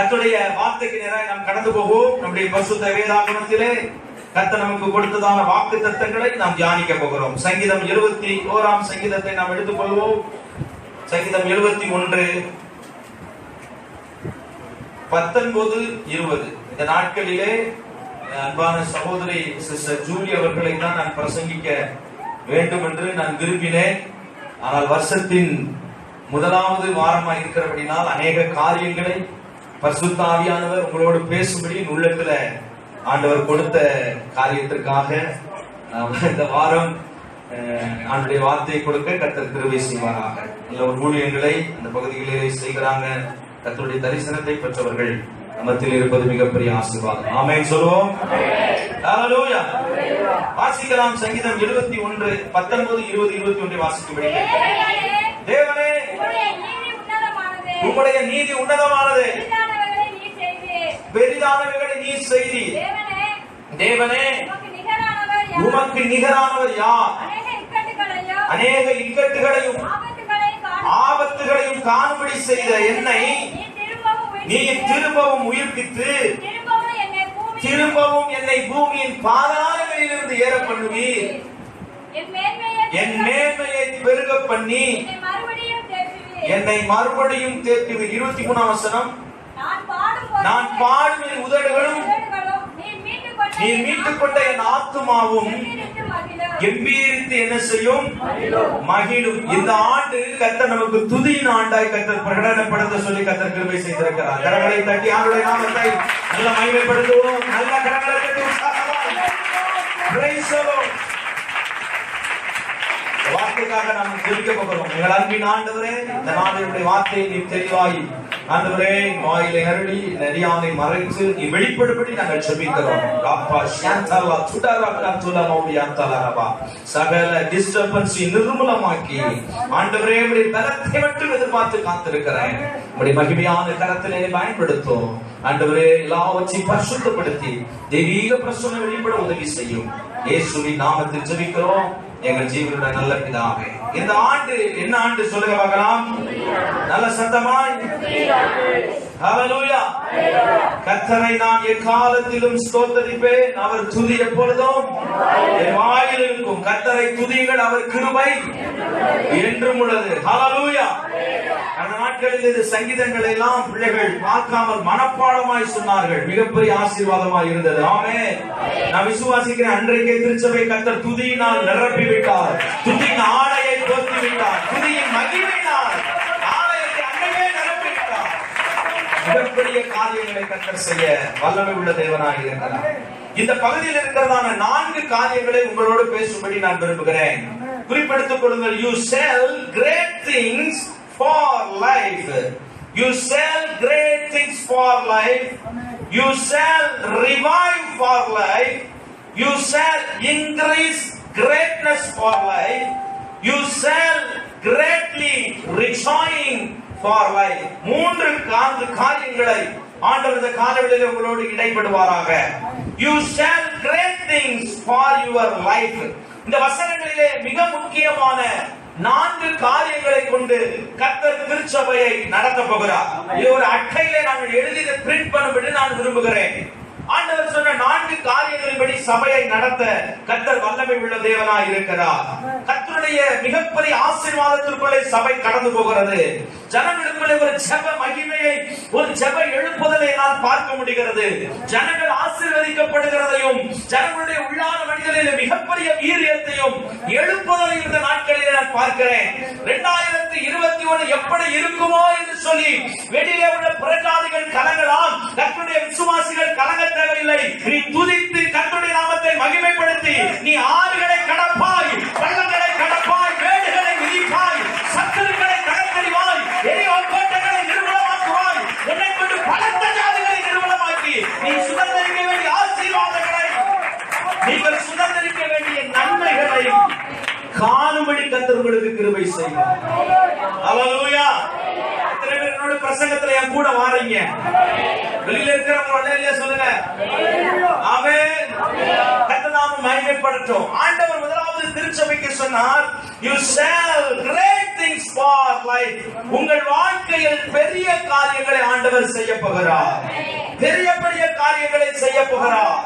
கர்த்தருடைய வார்த்தைக்கு நேராக நாம் கடந்து போவோம். நம்முடைய பரிசுத்த வேதாகமத்திலே கர்த்தர் நமக்கு கொடுத்ததான வாக்குத்தத்தங்களை நாம் தியானிக்க போகிறோம். சங்கீதம் 71 சங்கீதத்தை நாம் எடுத்துக்கொள்வோம். சங்கீதம் 71 19, 20. இந்த நாட்களிலே அன்பான சகோதரி சிஸ்டர் ஜூலி அவர்களை தான் நான் பிரசங்கிக்க வேண்டும் என்று நான் விரும்பினேன். ஆனால் வருஷத்தின் முதலாவது வாரமாக இருக்கிறபடினால் அநேக காரியங்களை பரிசுத்த ஆவியானவர் உங்களோடு பேசும்படி உள்ளத்துல ஆண்டவர் கொடுத்த காரியத்திற்காக இந்த வாரம் ஆண்டுடைய வார்த்தையை கொடுக்க கர்த்தர் கிருபை செய்வாராக. நல்ல ஒரு ஊழியங்களை அந்த பகுதிகளிலே செய்கிறாங்க. கர்த்தருடைய தரிசனத்தை பெற்றவர்கள் மத்தியில் இருப்பது மிகப்பெரிய ஆசீர்வாதம். ஆமென் சொல்லுவோம். ஹல்லேலூயா. வாசிக்கலாம். சங்கீதம் 71 19, 20, 21 வாசிக்கும்படி தேவனே உம்முடைய நீதி உன்னதமானது, பெரிதானவைகளை நீர் செய்தீர். தேவனே உமக்கு நிகரானவர் யார்? அநேக இக்கட்டுகளையும் ஆபத்துகளையும் காணும்படி செய்த என்னை நீர் திரும்பவும் உயிர்ப்பித்து திரும்பவும் என்னை பூமியின் பாதாளங்களிலிருந்து ஏற பண்ணுவீர். என் மேன்மையை பெருக பண்ணி என்னை மறுபடியும் தேற்றுவீர். 23 வசனம். நான் பாடும் என் உதடுகளும் நீர் மீட்டுக் கொண்ட என் ஆத்துமாவும் கம்பீரித்து என்ன செய்யும்? மகிழும். இந்த ஆண்டு கர்த்தர் நமக்கு துதியின் ஆண்டாய் கர்த்தர் பிரகடனப்படுத்த சொல்லி கர்த்தர் கிருபை செய்திருக்கிறார். கரங்களை தட்டி ஆண்டுடைய நாமத்தை நல்ல மகிமைப்படுத்துவோம். நல்ல கரங்களை தட்டி பிரைஸ் தி லார்ட். வார்த்தைக்காக நாம் ஜெபிக்க போகிறோம். எங்கள் அன்பின் ஆண்டவரே, இந்த நாளினுடைய வார்த்தையை நீர் தெளிவாய் ஆண்டவரே வாயிலை அருளி நெறியானை மறைத்து நீ வெளிப்படும்படி நாங்கள் ஜெபிக்கிறோம். ராப்பா ஷாந்தலா சுடரா கந்துலா மௌலியாந்தலரபா சகல டிஸ்டர்பன்ஸை நிர்மூலமாக்கி ஆண்டவரே உம்முடைய பலத்தை மட்டும் எதிர்பார்த்து காத்திருக்கிறேன். உம்முடைய மகிமையான கரத்திலே பயன்படுத்தும் ஆண்டவரே. எல்லாவற்றையும் பரிசுத்தப்படுத்தி தெய்வீக பிரசன்னம் வெளிப்பட உதவி செய்யும். இயேசுவின் நாமத்தில் ஜெபிக்கிறோம் எங்கள் ஜீவனுடைய நல்ல பிதாவே. இந்த ஆண்டு என்ன ஆண்டு சொல்லுங்க பார்க்கலாம். நல்ல சத்தமாய் ஹல்லேலூயா. கர்த்தரை நான் எக்காலத்திலும் ஸ்தோத்திரிப்பேன். அவர் துதி எப்பொழுதும் என் வாயில் இருக்கும். கர்த்தரை துதியுங்கள், அவர் கிருபை என்றும் உள்ளது. ஹல்லேலூயா. அந்த நாட்களில் இது சங்கீதங்களை எல்லாம் பிள்ளைகள் பார்க்காமல் மனப்பாடமாய் சொன்னார்கள். மிகப்பெரிய ஆசீர்வாதமாய் இருந்தது. ஆமென். நான் விசுவாசிக்கிறேன், அன்றைக்கே திருச்சபை கர்த்தர் துதியினால் நிரப்பி விட்டார். துதியின் ஆடையை போர்த்தி விட்டார். துதியின் மகிமையினால் ஆலயத்தை அன்றைக்கே நிரப்பி விட்டார். மிகப்பெரிய காரியங்களை கர்த்தர் செய்ய வல்லமை உள்ள தேவனாய் இருக்கிறார். இந்த பகுதியில் இருக்கிறதான 4 காரியங்களை உங்களோடு பேசும்படி நான் விரும்புகிறேன். குறிப்பெடுத்துக் கொள்ளுங்கள். You sell great things for life. You sell great things for life. You sell revive for life. You sell increase greatness for life. You sell greatly rejoicing for life. 3 காரியங்களை ஆண்டவர் இந்த காலவெளியிலே உங்களோடு இடைப்படுவாராக. You sell great things for your life. இந்த வசனங்களிலே மிக முக்கியமான 4 காரியங்களை கொண்டு கர்த்தர் திருச்சபையை நடத்த போகிறார். இது ஒரு அட்டையிலே நாங்கள் எழுதி பிரிண்ட் பண்ணும்படி நான் விரும்புகிறேன். ஆண்டவர் சொன்ன 4 காரியங்களின்படி சபையை நடத்த கர்த்தர் வல்லமை உள்ள தேவனாய் இருக்கிறார். கர்த்தருடைய மிகப்பெரிய ஆசீர்வாதத்திற்குள்ளே சபை கடந்து போகிறது. ஜனங்களுக்குள்ளே ஒரு ஜெப மகிமையை, ஒரு ஜெப எழுப்புதலை நான் பார்க்க முடிகிறது. ஜனங்கள் ஆசீர்வதிக்கப்படுகிறதையும் ஜனங்களுடைய உள்ளான மனிதனிலே மிகப்பெரிய வீரியத்தையும் எழுப்புதலையும் இந்த நாட்களிலே நான் பார்க்கிறேன். 2021 எப்படி இருக்குமோ என்று சொல்லி வெளியே உள்ள புறஜாதிகள் கலங்கலாம். கர்த்தருடைய விசுவாசிகள் கலங்க தேவையில்லை. நீ துதித்து கர்த்தருடைய நாமத்தை மகிமைப்படுத்தி நீ ஆறுகளை கடப்பாய், பள்ளங்களை கடப்பாய், மேடுகளை மிதிப்பாய், சத்துருக்களை கடத்தறிவாய், எரியோர் கோட்டைகளை நிர்மூலமாக்குவாய். உன்னை கொண்டு பலத்த ஜாதிகளை நிர்மூலமாக்கி நீ சுதந்திரிக்க வேண்டிய ஆசீர்வாதங்களை, நீங்கள் சுதந்திரிக்க வேண்டிய நன்மைகளை காணும்படி கர்த்தர் உங்களுக்கு கிருபை செய்வார். ஹல்லேலூயா. என்னோட பிரசங்கத்துல என் கூட வாரீங்க. வெளியில இருக்கிறவங்க சொல்லுங்க. ஆமென். கர்த்தர் நாமம் மகிமைப்படட்டும். ஆண்டவர் முதலாவது திருச்சபைக்கு சொன்னார், you shall great things for life. உங்கள் வாழ்க்கையில் பெரிய காரியங்களை ஆண்டவர் செய்ய போகிறார். பெரிய பெரிய காரியங்களை செய்ய போகிறார்.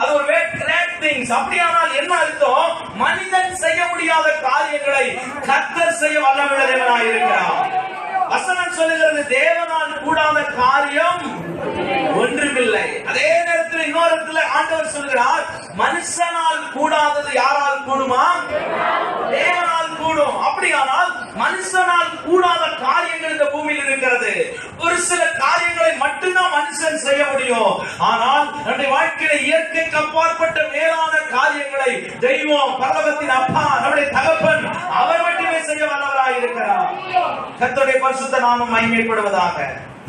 அது ஒரு great things. அப்படியானால் என்ன அர்த்தம்? மனிதன் செய்ய முடியாத காரியங்களை கர்த்தர் செய்ய வல்லமையுள்ள தேவனாய் இருக்கிறார். வசனம் சொல்லுகிறது தேவனால் கூடாத காரியம் ஒன்றுமில்லை. அதே நேரத்தில் இன்னொரு இடத்துல ஆண்டவர் சொல்கிறார் மனுஷனால் கூடாதது யாரால் கூடுமா? தேவனால் கூடும். அப்படியானால் மனுஷனால் கூடாத காரியங்கள் இந்த பூமியில் இருக்கிறது. ஒரு சில காரியங்களை மட்டும்தான் மனுஷன் செய்ய முடியும். ஆனால் நம்முடைய வாழ்க்கையில இயற்கைக்கு அப்பாற்பட்ட மேலான காரியங்களை தெய்வம், பரலோகத்தின் அப்பா, நம்முடைய தகப்பன் அவர் மட்டுமே செய்ய வல்லவராய் இருக்கிறார். கர்த்தருடைய பரிசுத்த நாமம் மகிமைப்படுவதாக.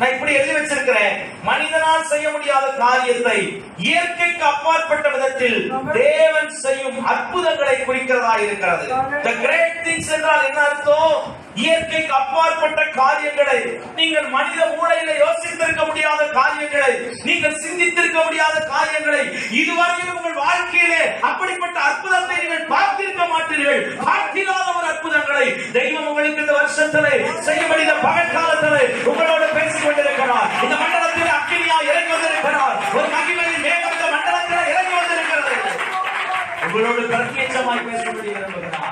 நான் இப்படி எழுதி வச்சிருக்கிறேன், மனிதனால் செய்ய முடியாத காரியத்தை இயற்கைக்கு அப்பாற்பட்ட விதத்தில் தேவன் செய்யும் அற்புதங்களை குறிக்கிறதா இருக்கிறது. The great things என்றால் என்ன அர்த்தம்? இயற்கைக்கு அப்பாற்பட்ட காரியங்களை, நீங்கள் மனித மூளையில யோசித்திருக்க முடியாத காரியங்களை, நீங்கள் சிந்தித்திருக்க முடியாத காரியங்களை, இதுவரையில் உங்கள் வாழ்க்கையிலே அப்படிப்பட்ட அற்புதத்தை நீங்கள் பார்த்திருக்க மாட்டீர்கள். பார்த்திராத ஒரு அற்புதங்களை தெய்வம் உங்களுக்கு இந்த வருஷத்திலே செய்யும்படி இந்த பகற்காலத்திலே உங்களோடு பேசிக் கொண்டிருக்கிறார். இந்த மண்டலத்தில் அக்கினியா இறங்கி வந்திருக்கிறார். ஒரு மகிமையின் மேகம் இந்த மண்டலத்தில் இறங்கி வந்திருக்கிறது. உங்களோடு பிரத்யேகமாய் பேசும்படி விரும்புகிறார்.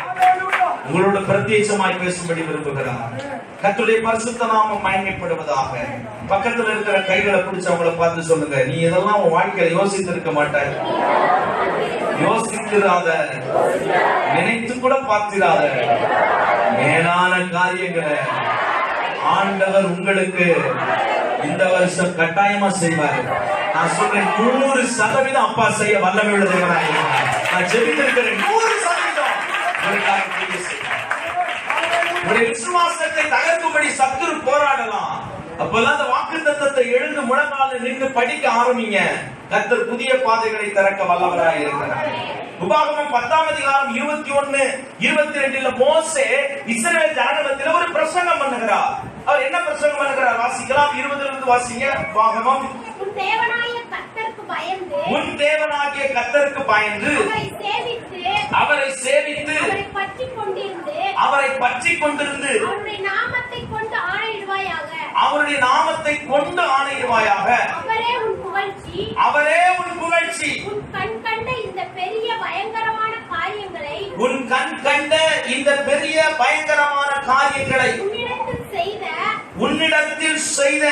உங்களோட பிரத்யேகமாய் பேசும்படி விரும்புகிறார். கர்த்தருடைய பரிசுத்த நாமம் மகிமைப்படுவதாக. பக்கத்துல இருக்கிற கைகளை பிடிச்சு அவங்கள பார்த்து சொல்லுங்க, நீ இதெல்லாம் உன் வாழ்க்கையில யோசித்திருக்க மாட்டாய். யோசித்திராத, நினைத்து கூட பார்த்திராத மேலான காரியங்களை ஆண்டவர் உங்களுக்கு இந்த வருஷம் கட்டாயமா செய்வார். நான் சொல்றேன் 100% அப்பா செய்ய வல்லமை உள்ள தேவனாய் இருக்கிறார். நான் ஜெபித்திருக்கிறேன் 100% உங்களுடைய விசுவாசத்தை தகர்க்கும்படி சத்துரு போராடலாம். அப்பெல்லாம் அந்த வாக்குத்தத்தத்தை எழுந்து முழங்கால நின்று படிக்க ஆரம்பிங்க. கர்த்தர் புதிய பாதைகளை திறக்க வல்லவராய் இருக்கிறார். உபாகமம் 10ஆம் அதிகாரம் 21, 22 மோசே இஸ்ரவேல் ஜனங்களிடத்தில் ஒரு பிரசங்கம் பண்ணுகிறார். அவர் என்ன பிரசங்கம் பண்ணுகிறார்? வாசிக்கலாம். 20 இருந்து வாசிங்க. உபாகமம். உன் தேவனாகிய கர்த்தருக்கு பயந்து அவரை சேவித்து அவரை பற்றிக் கொண்டிருந்து அவருடைய நாமத்தை கொண்டு ஆணையிடுவாயாக. அவரே உன் புகழ்ச்சி. உன் கண் கண்ட இந்த பெரிய பயங்கரமான காரியங்களை உன்னிடத்தில் செய்த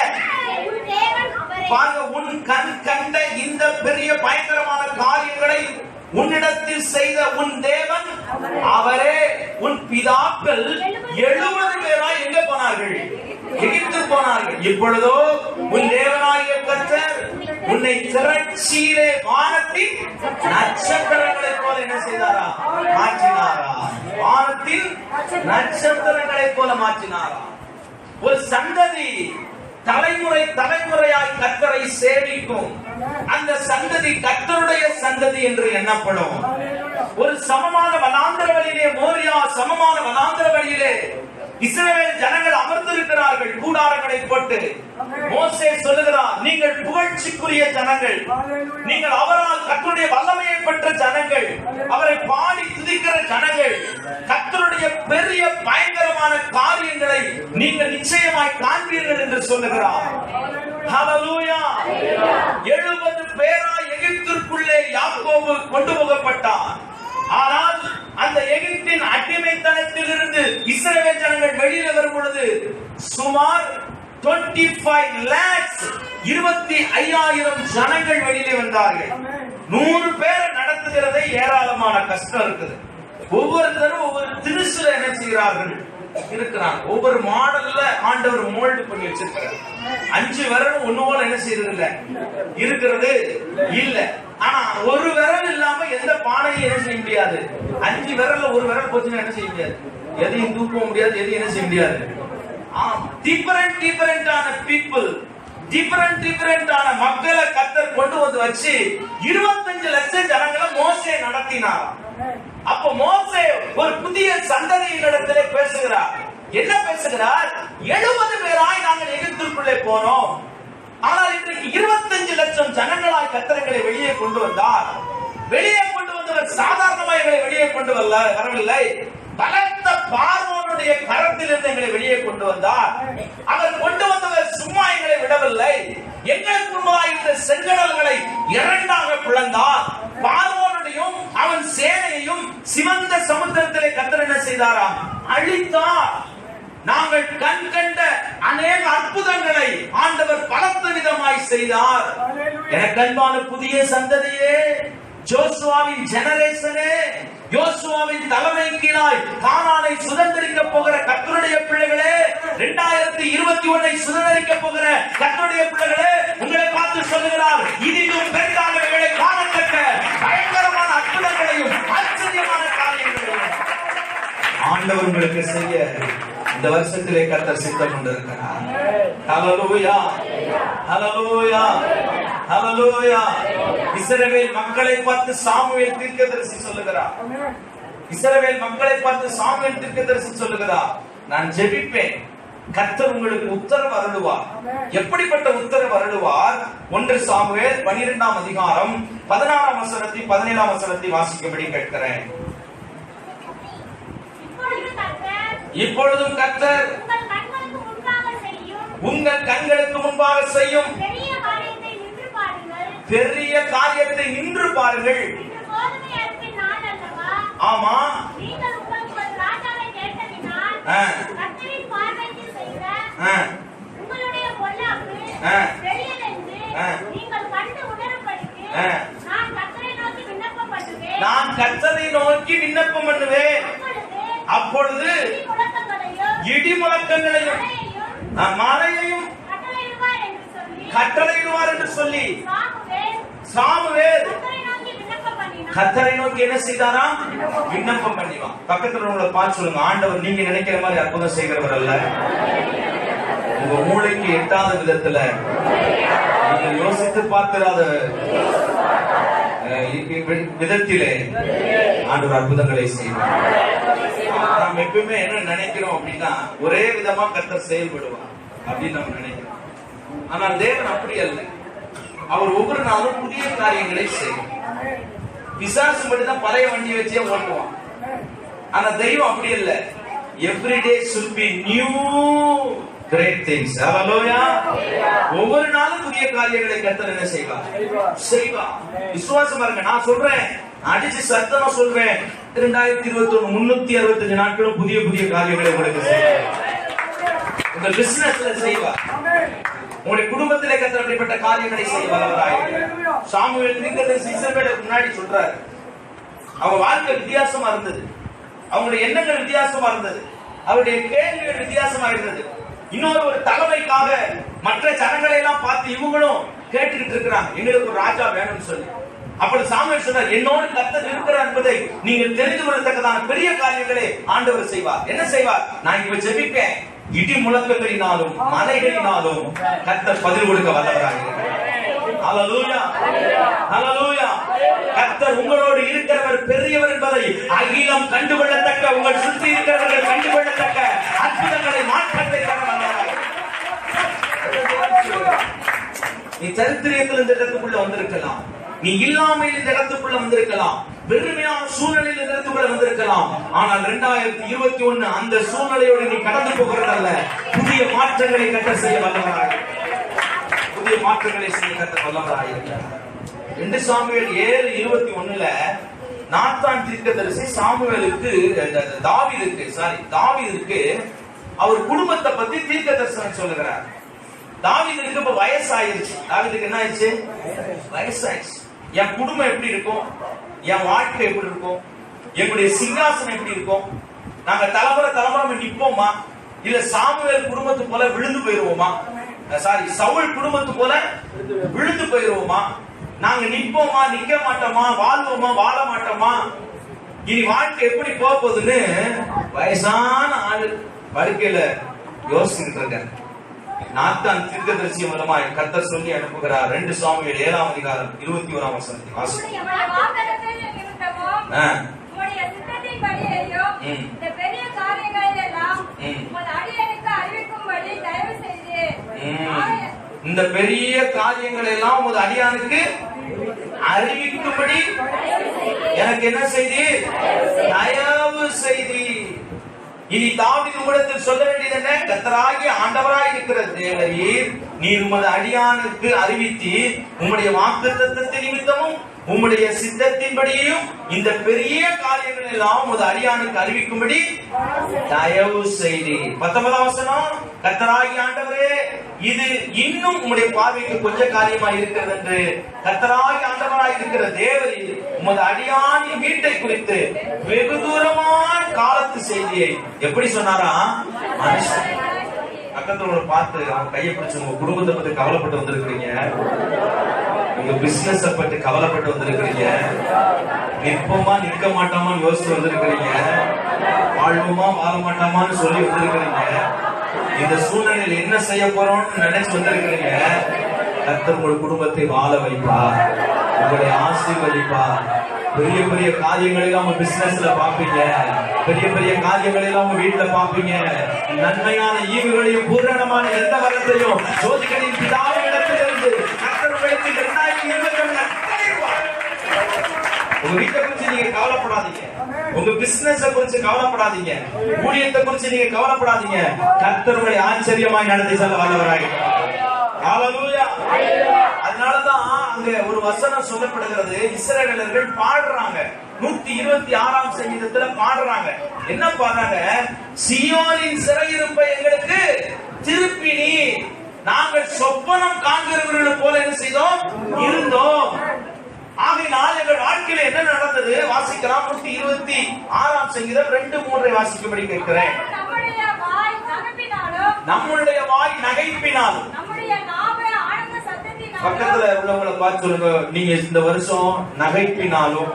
பாருங்க, உன் கண் கண்ட இந்த பெரிய பயங்கரமான காரியங்களை உன்னிடத்தில் செய்த உன் தேவன் அவரே. உன் பிதாக்கள் 70 பேராய் எங்க போனார்கள்? எகிப்து போனார்கள். இப்பொழுதோ உன் தேவனாகிய கர்த்தர் உன்னை திரட்சியிலே வானத்தின் நட்சத்திரங்களைப் போல என்ன செய்தாரா? மாற்றினாரா? வானத்தின் நட்சத்திரங்களைப் போல மாற்றினாரா? ஒரு சந்ததி தலைமுறை தலைமுறையாய் கர்த்தரை சேவிக்கும். அந்த சந்ததி கர்த்தருடைய சந்ததி என்று எண்ணப்படும். ஒரு சமமான வனாந்தர வழியிலே, மோரியா சமமான வனாந்தர வழியிலே இஸ்ரவேல் ஜனங்கள் அமர்ந்திருக்கிறார்கள் கூடாரங்களை போட்டு. மோசே சொல்லுகிறார், நீங்கள் புகழ்ச்சிக்குரிய ஜனங்கள், நீங்கள் அவரால் கர்த்தருடைய வல்லமையை பெற்ற ஜனங்கள், அவரை பாடி துதிக்கிற ஜனங்கள், கர்த்தருடைய பெரிய பயங்கரமான காரியங்களை நீங்கள் நிச்சயமாய் காண்பீர்கள் என்று சொல்லுகிறார். ஹல்லேலூயா. 70 பேராய் எகிப்திற்குள்ளே யாக்கோபு கொண்டு போகப்பட்டார். ஆனால் அந்த எகிப்தின் அடிமைத்தனத்தில் இருந்து இஸ்ரவேல் ஜனங்கள் வெளியில வரும் பொழுது சுமார் 25 lakhs 25,000 ஜனங்கள் வெளியிலே வந்தார்கள். 100 பேரை நடத்துகிறதே ஏராளமான கஷ்டம் இருக்குது. ஒவ்வொருத்தரும் ஒவ்வொரு திருசுல என்ன செய்கிறார்கள் இருக்கிறாங்க. ஒவ்வொரு மாடல்ல ஆண்டவர் மோல்டு பண்ணி வச்சிருக்கிறார். 5 விரல் ஒண்ணு போல என்ன செய்யறது இல்ல இருக்கிறது இல்ல. ஆனா ஒரு விரல் இல்லாம எந்த பானையும் என்ன செய்ய முடியாது. 5 விரல்ல ஒரு விரல் போச்சுன்னா என்ன செய்ய முடியாது. எதையும் தூக்க முடியாது, எதையும் என்ன செய்ய முடியாது. டிஃபரண்டான பீப்புள், டிஃபரண்டான மக்களை கர்த்தர் கொண்டு வந்து வச்சு 25 லட்சம் ஜனங்களை மோசே நடத்தினார். அப்ப மோசே ஒரு புதிய சந்ததியினிடத்திலே பேசுகிறார். என்ன பேசுகிறார்? 70 பேராய் நாங்கள் எகிப்திற்குள்ளே போனோம். ஆனால் இன்றைக்கு 25 லட்சம் ஜனங்களாய் கர்த்தர்களை வெளியே கொண்டு வந்தார். வெளியே கொண்டு வந்தவர் சாதாரணமாக வெளியே கொண்டு வரவில்லை. பலத்த பலத்த பார்வோனுடைய கரத்திலிருந்து எங்களை வெளியே கொண்டு வந்தார். அவர் கொண்டு வந்தவர் சும்மா எங்களை விடவில்லை. எங்களுக்கு முன்பாக இந்த செங்கடல்களை இரண்டாக பிளந்தார். பார்வோனையும் அவன் சேனையையும் சிவந்த சமுத்திரத்திலே கர்த்தர் என்ன செய்தாராம்? அழித்தார். நாங்கள் கண் கண்ட அநேக அற்புதங்களை ஆண்டவர் பலத்த விதமாய் செய்தார். எனக்கு அன்பான புதிய சந்ததியே, ஜோசுவாவின் ஜெனரேஷனே, யோசுவாவின் தலைமை கீழாய் கானானை சுதந்திரிக்க போகிற கர்த்தருடைய பிள்ளைகளே, 2021 சுதந்திரிக்க போகிற கர்த்தருடைய பிள்ளைகளே, உங்களை பார்த்து சொல்லுகிறார், இதிலும் பெரிதானவைகளை காணத்தக்க பயங்கரமான அற்புதங்களையும் ஆச்சரியமான காரியங்களையும் ஆண்டவர் உங்களுக்கு செய்ய இந்த வருஷத்திலே கர்த்தர் சித்தம் கொண்டிருக்கிறார். ஹல்லேலூயா, ஹல்லேலூயா, ஹல்லேலூயா. இஸ்ரவேல் மக்களை பார்த்து சாமுவேல் தீர்க்கதரிசி சொல்லுகிறார். இஸ்ரவேல் மக்களை பார்த்து சாமுவேல் தீர்க்கதரிசி சொல்லுகிறார், நான் ஜெபிப்பேன், கர்த்தர் உங்களுக்கு உத்தரவு அருளுவார். எப்படிப்பட்ட உத்தரவு அருளுவார்? 1 சாமுவேல் 12ஆம் அதிகாரம் 16ஆம் வசனத்தை 17ஆம் வசனத்தை வாசிக்கும்படி கேட்கிறேன். இப்பொழுதும் கர்த்தர் உங்கள் கண்களுக்கு முன்பாக செய்யும் பெரிய காரியத்தை நின்று பாருங்கள். ஆமா, நான் கர்த்தரை நோக்கி விண்ணப்பம் பண்ணுவேன். அப்பொழுது இடி முழக்கங்களையும் மழையையும் கட்டளையிடுவார் என்று சொல்லி சாமுவேல் கர்த்தரை நோக்கி என்ன செய்தாராம்? விண்ணப்பம் பண்ணிவான். பக்கத்துல உங்களை பார்த்து சொல்லுங்க, ஆண்டவர் நீங்க நினைக்கிற மாதிரி அற்புதம் செய்கிறவர் அல்ல. உங்க மூளைக்கு எட்டாத விதத்துல, நீங்க யோசித்து பார்த்திராத விதத்திலே ஆண்டவர் அற்புதங்களை செய்வார். நாம் எப்பவுமே என்ன நினைக்கிறோம் அப்படின்னா, ஒரே விதமா கர்த்தர் செயல்படுவார் அப்படின்னு நம்ம நினைக்கிறோம். ஆனால் தேவன் அப்படி அல்ல. அவர் ஒவ்வொரு நாளும் புதிய காரியங்களை செய்வார். பிசாசு மட்டும்தான் பழைய வண்டியை வச்சே ஓட்டுவான். ஆனா தெய்வம் அப்படி இல்ல. Everyday should be new great things. ஹalleluya. ஒவ்வொரு நாளும் புதிய காரியங்களை கர்த்தர் என்ன செய்வார்? செய்வார். விசுவாசமா இருங்க. நான் சொல்றேன், அடிச்சு சத்தமா சொல்றேன், 2021 365 நாட்களும் புதிய புதிய காரியங்களை உங்களுக்கு செய்வார். உங்க பிசினஸ்ல செய்வார். உங்களுடைய குடும்பத்திலே கர்த்தர் அப்படிப்பட்ட காரியங்களை செய்ய வல்லவராய். சாமுவேல் தீர்க்கதரிசி இஸ்ரவேலுக்கு முன்னாடி சொல்றாரு, அவங்க வாழ்க்கை வித்தியாசமா இருந்தது, அவங்களுடைய எண்ணங்கள் வித்தியாசமா இருந்தது, அவருடைய கேள்விகள் வித்தியாசமா இருந்தது. இன்னொரு தலைமைக்காக மற்ற ஜனங்களை எல்லாம் பார்த்து இவங்களும் கேட்டுக்கிட்டு இருக்கிறாங்க, எங்களுக்கு ஒரு ராஜா வேணும்னு சொல்லி. அப்படி சாமுவேல் சொன்னார், என்னோடு கர்த்தர் இருக்கிறார் என்பதை நீங்கள் தெரிந்து கொள்ளத்தக்கதான பெரிய காரியங்களை ஆண்டவர் செய்வார். என்ன செய்வார்? நான் இப்ப ஜெபிப்பேன், இடி முழக்கங்களினாலும் மலைகளினாலும் கர்த்தர் பதில் கொடுக்க வல்லவராகிறார். ஹல்லேலூயா, ஹல்லேலூயா. கர்த்தர் உங்களோடு இருக்கிறவர் பெரியவர் என்பதை அகிலம் கண்டுகொள்ளத்தக்க, உங்கள் சுற்றி இருக்கிறவர்கள் கண்டுகொள்ளத்தக்க அற்புதங்களை மாற்றத்தை தர வல்லவராகிறார். நீ சரித்திரத்தில் இந்த இடத்துக்குள்ள வந்திருக்கலாம், நீ இல்லாமல் இந்த இடத்துக்குள்ள வந்திருக்கலாம், வெறுமையான சூழ்நிலையில் இந்த இடத்துக்குள்ள வந்திருக்கலாம். ஆனால் 2021 அந்த சூழ்நிலையோடு நீ கடந்து போகிறதல்ல, புதிய மாற்றங்களை கட்ட செய்ய வல்லவராக, புதிய மாற்றங்களை செய்ய கட்ட வல்லவராக. 2 சாமுவேல் 7:21 நாத்தான் தீர்க்கதரிசி சாமுவேலுக்கு தாவீதுக்கு அவர் குடும்பத்தை பத்தி தீர்க்க தரிசனம் சொல்லுகிறார். தாவீதுக்கு இப்ப வயசாயிருச்சு. தாவீதுக்கு என்ன ஆயிடுச்சு? வயசாயிடுச்சு. என் குடும்பம் எப்படி இருக்கும், என் வாழ்க்கை எப்படி இருக்கும், எங்களுடைய சிங்காசனம் எப்படி இருக்கும், நாங்க தலைமுறை நிப்போமா, இல்ல சாமுவேல் குடும்பத்து போல விழுந்து போயிருவோமா, சவுல் குடும்பத்து போல விழுந்து போயிருவோமா, நாங்க நிப்போமா, நிக்க மாட்டோமா, வாழ்வோமா, வாழ மாட்டோமா, இனி வாழ்க்கை எப்படி போக போகுதுன்னு வயசான ஆளு வாழ்க்கையில யோசிச்சுட்டு இருக்க. நாத்தான் தீர்க்கதரிசி மூலமாய் கர்த்தர் சொல்லி அனுப்புகிறார். 2 சாமுவேல் 7ஆம் அதிகாரம் 21ஆம் வசனத்தை வாசிக்கிறோம். இந்த பெரிய காரியங்கள் எல்லாம் உமது அடியானுக்கு அறிவிக்கும்படி எனக்கு என்ன செய்தி? தயவு செய்தி. இனி தாவீது உம்மிடத்தில் சொல்ல வேண்டியது என்ன? கர்த்தராகிய ஆண்டவராய் இருக்கிற தேவரீர், நீர் உமது அடியானுக்கு அறிவித்தீர், உம்முடைய வாக்குத்தத்தத்தை நிமித்தமும் உம்முடைய சித்தத்தின்படியும் இந்த பெரிய காரியங்கள் எல்லாம் உமது அடியானுக்கு அறிவிக்கும்படி தயவு செய்தீர். 19ஆம் வசனம், கர்த்தராகிய ஆண்டவரே, இது இன்னும் உம்முடைய பார்வைக்கு கொஞ்ச காரியமா இருக்கிறது என்று கர்த்தராகிய ஆண்டவராய் இருக்கிற தேவரீர் உமது அடியானின் வீட்டை குறித்து வெகு தூரமான காலத்து செய்தியை எப்படி சொன்னாரா? மனுஷன் பக்கத்துல பார்த்து அவன் கையை பிடிச்சு, உங்க குடும்பத்தை பத்தி கவலைப்பட்டு வந்திருக்கிறீங்க, உங்க பிசினஸ் பத்தி கவலைப்பட்டு வந்திருக்கிறீங்க, நிற்போமா நிற்க மாட்டோமான்னு யோசிச்சு வந்திருக்கிறீங்க, வாழ்வோமா வாழ மாட்டோமான்னு சொல்லி வந்திருக்கிறீங்க, இந்த சூழ்நிலையில் என்ன செய்ய போறோம்னு நினைச்சு வந்திருக்கிறீங்க. கர்த்தர் உங்கள் குடும்பத்தை வாழ வைப்பா, உங்களை ஆசீர்வதிப்பா. பெரிய பெரிய காரியங்களை எல்லாம் உங்க பிசினஸ்ல பாப்பீங்க, பெரிய பெரிய காரியங்களை எல்லாம் உங்க வீட்டுல பாப்பீங்க. நன்மையான ஈவுகளையும் பூரணமான எந்த வரத்தையும் ஜோதிகளின் பிதாவின் இடத்திலிருந்து கர்த்தர் உங்களுக்கு 2021 உங்க வீட்டை குறிச்சு நீங்க கவலைப்படாதீங்க, உங்க பிசினஸ் குறிச்சு கவலைப்படாதீங்க, ஊழியத்தை குறிச்சு நீங்க கவலைப்படாதீங்க. கர்த்தர் உங்களை ஆச்சரியமாய் நடத்தி செல்ல வல்லவராய். ஹல்லேலூயா. அதனாலதான் அங்க ஒரு வசனம் சொல்லப்படுகிறது. இஸ்ரவேலர்கள் பாடுறாங்க, 126ஆம் சங்கீதத்துல பாடுறாங்க. என்ன பாடுறாங்க? சீயோனின் சிறையிருப்பை எங்களுக்கு திருப்பினி, நாங்கள் சொப்பனம் காண்கிறவர்கள் போல என்ன செய்தோம்? இருந்தோம். ஆகையினால் எங்கள் வாழ்க்கையில என்ன நடந்தது? வாசிக்கலாம். 126ஆம் சங்கீதம் 2-3 வாசிக்கும்படி கேட்கிறேன். நம்முடைய வாய் நகைப்பினாலும், பக்கத்துல உள்ளவங்களை பார்த்து சொல்லுங்க, நீங்க இந்த வருஷம் நகைப்பினாலும்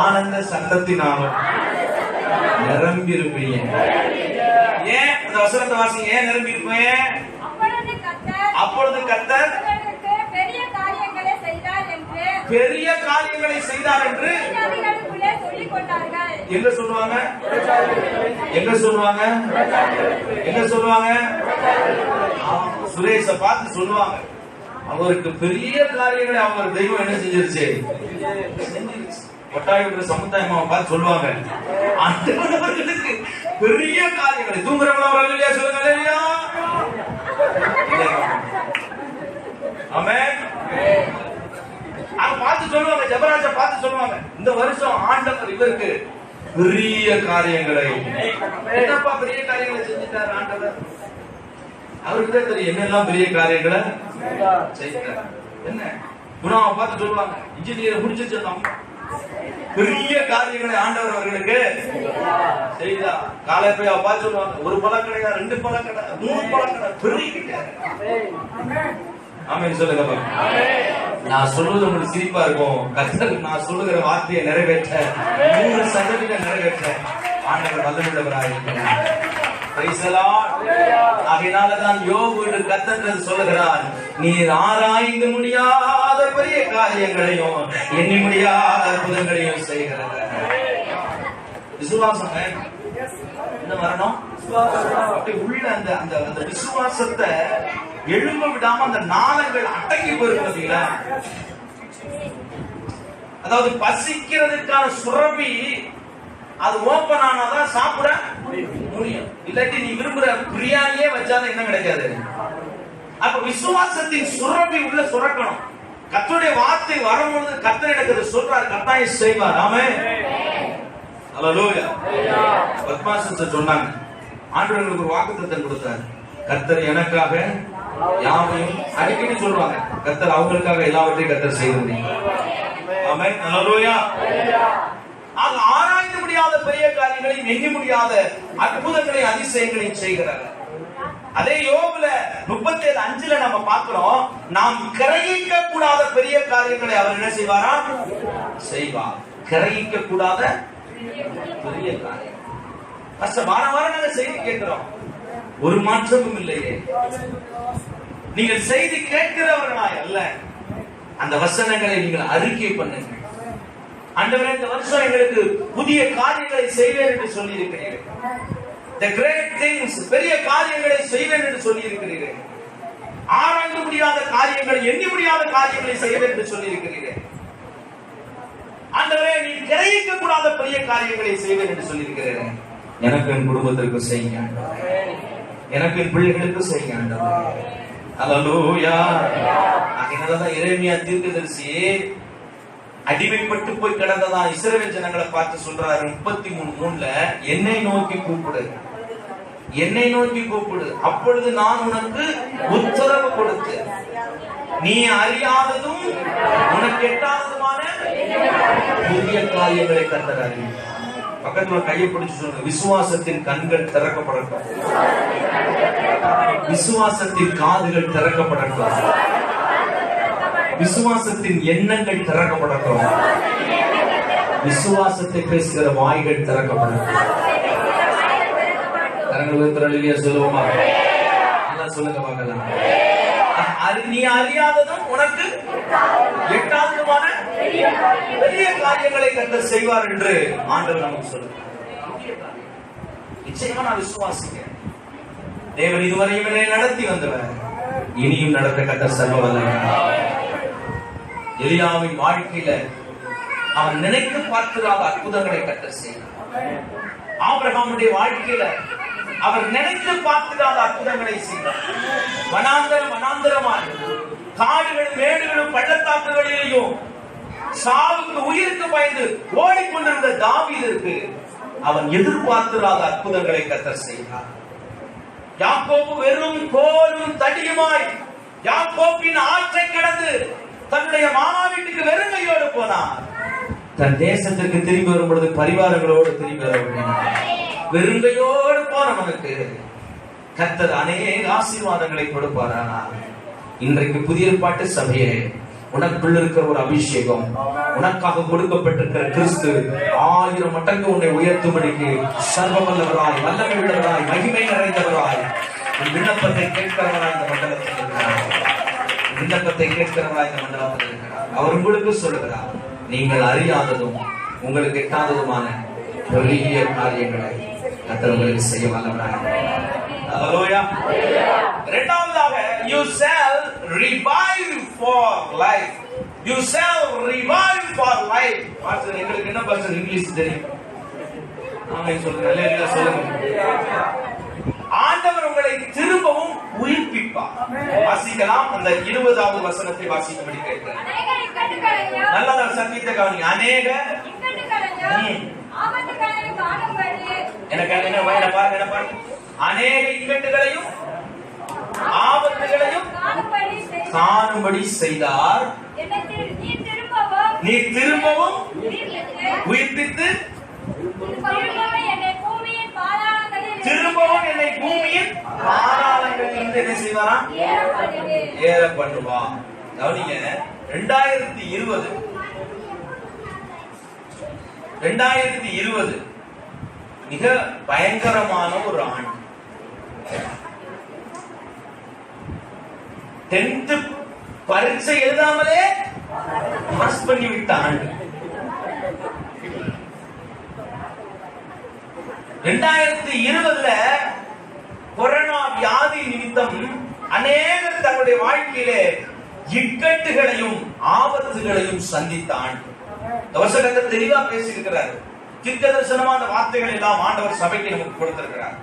ஆனந்த சத்தத்தினாலும் நிரம்பி இருப்பீங்க. ஏன் இந்த வசனத்தை வாசிங்க? ஏன் நிரம்பி இருப்பேன்? அப்பொழுது கர்த்தர் பெரிய காரியங்களை செய்தார் என்று எங்க சொல்லுவாங்க? எங்க சொல்லுவாங்க? எங்க சொல்லுவாங்க? சுரேஷ பார்த்து சொல்லுவாங்க, அவருக்கு பெரிய காரியங்களை அவர் தெய்வம் என்ன செஞ்சிருச்சு? கொட்டாய் விடுற சமுதாயமா பார்த்து சொல்லுவாங்க, அவர்களுக்கு பெரிய காரியங்களை. தூங்குறவங்க அவர்கள் இல்லையா? சொல்லுங்க இல்லையா? ஆமென். அவங்க பார்த்து சொல்லுவாங்க, ஜெபராஜா பார்த்து சொல்லுவாங்க, இந்த வருஷம் ஆண்டவர் இவருக்கு பெரிய காரியங்களை, என்னப்பா பெரிய காரியங்களை செஞ்சுட்டார் ஆண்டவர்? அவருக்கு தான் தெரியும் என்னெல்லாம் பெரிய காரியங்களை செய்தார். என்ன குணாவை பார்த்து சொல்லுவாங்க, இன்ஜினியர் முடிச்சு பெரிய காரியங்களை ஆண்டவர் அவர்களுக்கு செய்தார். காலைப்பையா பார்த்து சொல்லுவாங்க, ஒரு பழக்கடையா, 2 பழக்கடை, 3 பழக்கடை, பெரிய. ஆமென் சொல்லுங்க. நான் சொல்லுவது உங்களுக்கு சிரிப்பா இருக்கும். கர்த்தர் நான் சொல்லுகிற வார்த்தையை நிறைவேற்ற 100% நிறைவேற்ற ஆண்டவர் வல்லமையுள்ளவராக இருக்கிறார். ஆகையினாலதான் யோபு கர்த்தர் சொல்லுகிறார், நீர் ஆராய்ந்து முடியாத பெரிய காரியங்களையும் எண்ணி முடியாத அற்புதங்களையும் செய்கிறார். விசுவாசம் என்ன வரணும்? உள்ள அந்த விசுவாசத்தை எழும்ப விடாம அந்த நாளங்கள் அடங்கி போயிருக்கிறீங்களா? அதாவது பசிக்கிறதுக்கான சுரபி அது ஓபன் ஆனாதான் சாப்பிட முடியும். இல்லாட்டி நீ விரும்புற பிரியாணியே வச்சாலும் என்ன கிடைக்காது. அப்ப விசுவாசத்தின் சுரபி உள்ள சுரக்கணும். கர்த்தருடைய வார்த்தை வரும்பொழுது கர்த்தர் எனக்கு சொல்றார், கர்த்தாய் செய்வார். ஆமென். ஹல்லேலூயா. பத்மாசன் சொன்னாங்க, ஆண்டவர் ஒரு வாக்குத்தத்தம் கொடுத்தார், கர்த்தர் எனக்காக யாவையும், அடிக்கடி சொல்றாங்க, கர்த்தர் அவங்களுக்காக எல்லாவற்றையும் கர்த்தர் செய்ய முடியும். ஆமென். ஹல்லேலூயா. ஆராய்ந்து முடியாத பெரிய காரியங்களையும் எண்ணி முடியாத அற்புதங்களையும் அதிசயங்களையும் செய்கிறார். அதே யோபுல 37:5 நம்ம பார்க்கிறோம், நாம் கிரகிக்க கூடாத பெரிய காரியங்களை அவர் என்ன செய்வாரா? செய்வார். கிரகிக்க கூடாத பெரிய காரியம். வாரம் வாரம் நாங்க செய்தி கேட்கிறோம், ஒரு மாற்றமும் இல்லையே. நீங்கள் செய்தி கேட்கிறவர்களாய் அல்ல, அந்த வசனங்களை நீங்கள் அறிக்கை பண்ணுங்க. ஆண்டவரே, இந்த வருஷம் எங்களுக்கு புதிய காரியங்களை செய்வேன் என்று சொல்லி இருக்கிறீர்கள். The great things, பெரிய காரியங்களை செய்வேன் என்று சொல்லி இருக்கிறீர்கள். ஆராய்ந்து முடியாத காரியங்களை, எண்ணி முடியாத காரியங்களை செய்வேன் என்று சொல்லி இருக்கிறீர்கள். ஆண்டவரே, நீ கிரகிக்க கூடாத பெரிய காரியங்களை செய்வேன் என்று சொல்லி இருக்கிறீர்கள். எனக்கு என் குடும்பத்திற்கு செய்யுங்க, எனக்கு என் பிள்ளைகளுக்கு செய்யுங்க. அல்லேலூயா. அதனாலதான் எரேமியா தீர்க்கதரிசி அடிமைப்பட்டு போய் கிடந்ததான் இஸ்ரவேல் ஜனங்களை பார்த்து சொல்றாரு 33:3, என்னை நோக்கி கூப்பிடு, என்னை நோக்கி கூப்பிடு, அப்பொழுது நான் உனக்கு உத்தரவு கொடுத்து நீ அறியாததும் உனக்கு எட்டாததுமான புதிய காரியங்களை கர்த்தர். பக்கத்துல கையை பிடிச்சு சொல்லுங்க, விசுவாசத்தின் கண்கள் திறக்கப்படட்டும், விசுவாசத்தின் காதுகள் திறக்கப்படட்டும், விசுவாசத்தின் எண்ணங்கள் திறக்கப்படட்டும், விசுவாசத்தை பேசுகிற வாய்கள் திறக்கப்படட்டும். சொல்லுவோமா? சொல்லுங்க பார்க்கலாம். நீ அறியாததும் உனக்கு எட்டாததுமான பெரிய காரியங்களை கர்த்தர் செய்வார் என்று ஆண்டவர் நமக்கு சொல்லுங்க. நிச்சயமா நான் விசுவாசிக்கிறேன். தேவன் இதுவரையும் என்னை நடத்தி வந்தவர், இனியும் நடத்த கர்த்தர் சர்வ வல்லவர். எலியாவின் வாழ்க்கையில அவன் நினைத்து பார்க்கிறாத அற்புதங்களை கர்த்தர் செய்தார். ஆபிரகாமுடைய வாழ்க்கையில அவர் நினைத்து பார்க்கிறாத அற்புதங்களை செய்தார். வனாந்தரமாய் காடுகளும் மேடுகளும் பள்ளத்தாக்குகளிலேயும் சாவுக்கு உயிருக்கு பயந்து ஓடிக்கொண்டிருந்த தாவீதுக்கு அவன் எதிர்பார்க்கிறாத அற்புதங்களை கர்த்தர் செய்தார். யாக்கோபு வெறும் கோலும் தடியுமாய் யாக்கோபின் ஆற்றை கடந்து தன்னுடைய மாமா வீட்டுக்கு வெறுங்கையோடு போனார். தன் தேசத்திற்கு திரும்பி வரும் பொழுது பரிவாரங்களோடு திரும்பி வர வெறுங்கையோடு போனவனுக்கு கர்த்தர் அநேக ஆசீர்வாதங்களை கொடுப்பாரானால் இன்றைக்கு புதிய ஏற்பாட்டு சபையே உனக்குள்ள இருக்கிற ஒரு அபிஷேகம், உனக்காக கொடுக்கப்பட்டிருக்கிற கிறிஸ்து 1000 மடங்கு உன்னை உயர்த்தும்படிக்கு சர்வ வல்லவராய், வல்லமை உள்ளவராய், மகிமை நிறைந்தவராய் உன் விண்ணப்பத்தை கேட்கிறவராய் இந்த மண்டலத்தில் இருக்கிறார். விண்ணப்பத்தை கேட்கிறவராய் இந்த மண்டலத்தில் இருக்கிறார். அவர் உங்களுக்கு சொல்லுகிறார், நீங்கள் அறியாததும் உங்களுக்கு எட்டாததுமான பெரிய காரியங்களை கர்த்தர் உங்களுக்கு செய்ய வல்லவராய். ஹalleluya. இரண்டாவதாக, you shall revive for life. You shall revive for life. Pastor உங்களுக்கு என்ன பாஸ்டர் இங்கிலீஷ் தெரியும்? ஆமென் சொல்லுங்க, அல்லேலூயா சொல்லுங்க. ஆண்டவர் உங்களை திரும்பவும் உயிர்ப்பிப்பார். வாசிக்கலாம், அந்த 20வது வசனத்தை வாசிக்கும்படி கேட்கிறேன். நல்லதா சத்தியத்தை கவனிங்க. அநேக அநேக இக்கட்டுகளையும் ஆபத்துகளையும் காணும்படி செய்தார். நீ திரும்பவும் உயிர்ப்பித்து திரும்பவும் என்னை பூமியின் பாதாளங்களிலிருந்து என்ன செய்வாராம்? ஏற பண்ணுவா. கவனிங்க, 2020 மிக பயங்கரமான ஒரு ஆண்டு. 10th பரீட்சை எழுதாமலே பாஸ் பண்ணி விட்ட ஆண்டு. 2020 கொரோனா வியாதி நிமித்தம் அநேகர் தங்களுடைய வாழ்க்கையிலே இக்கட்டுகளையும் ஆபத்துகளையும் சந்தித்த ஆண்டு. தவசகத்தை தெளிவா பேசியிருக்கிறார். தீர்க்கதரிசனமான வார்த்தைகள் எல்லாம் ஆண்டவர் சபைக்கு நமக்கு கொடுத்திருக்கிறார்.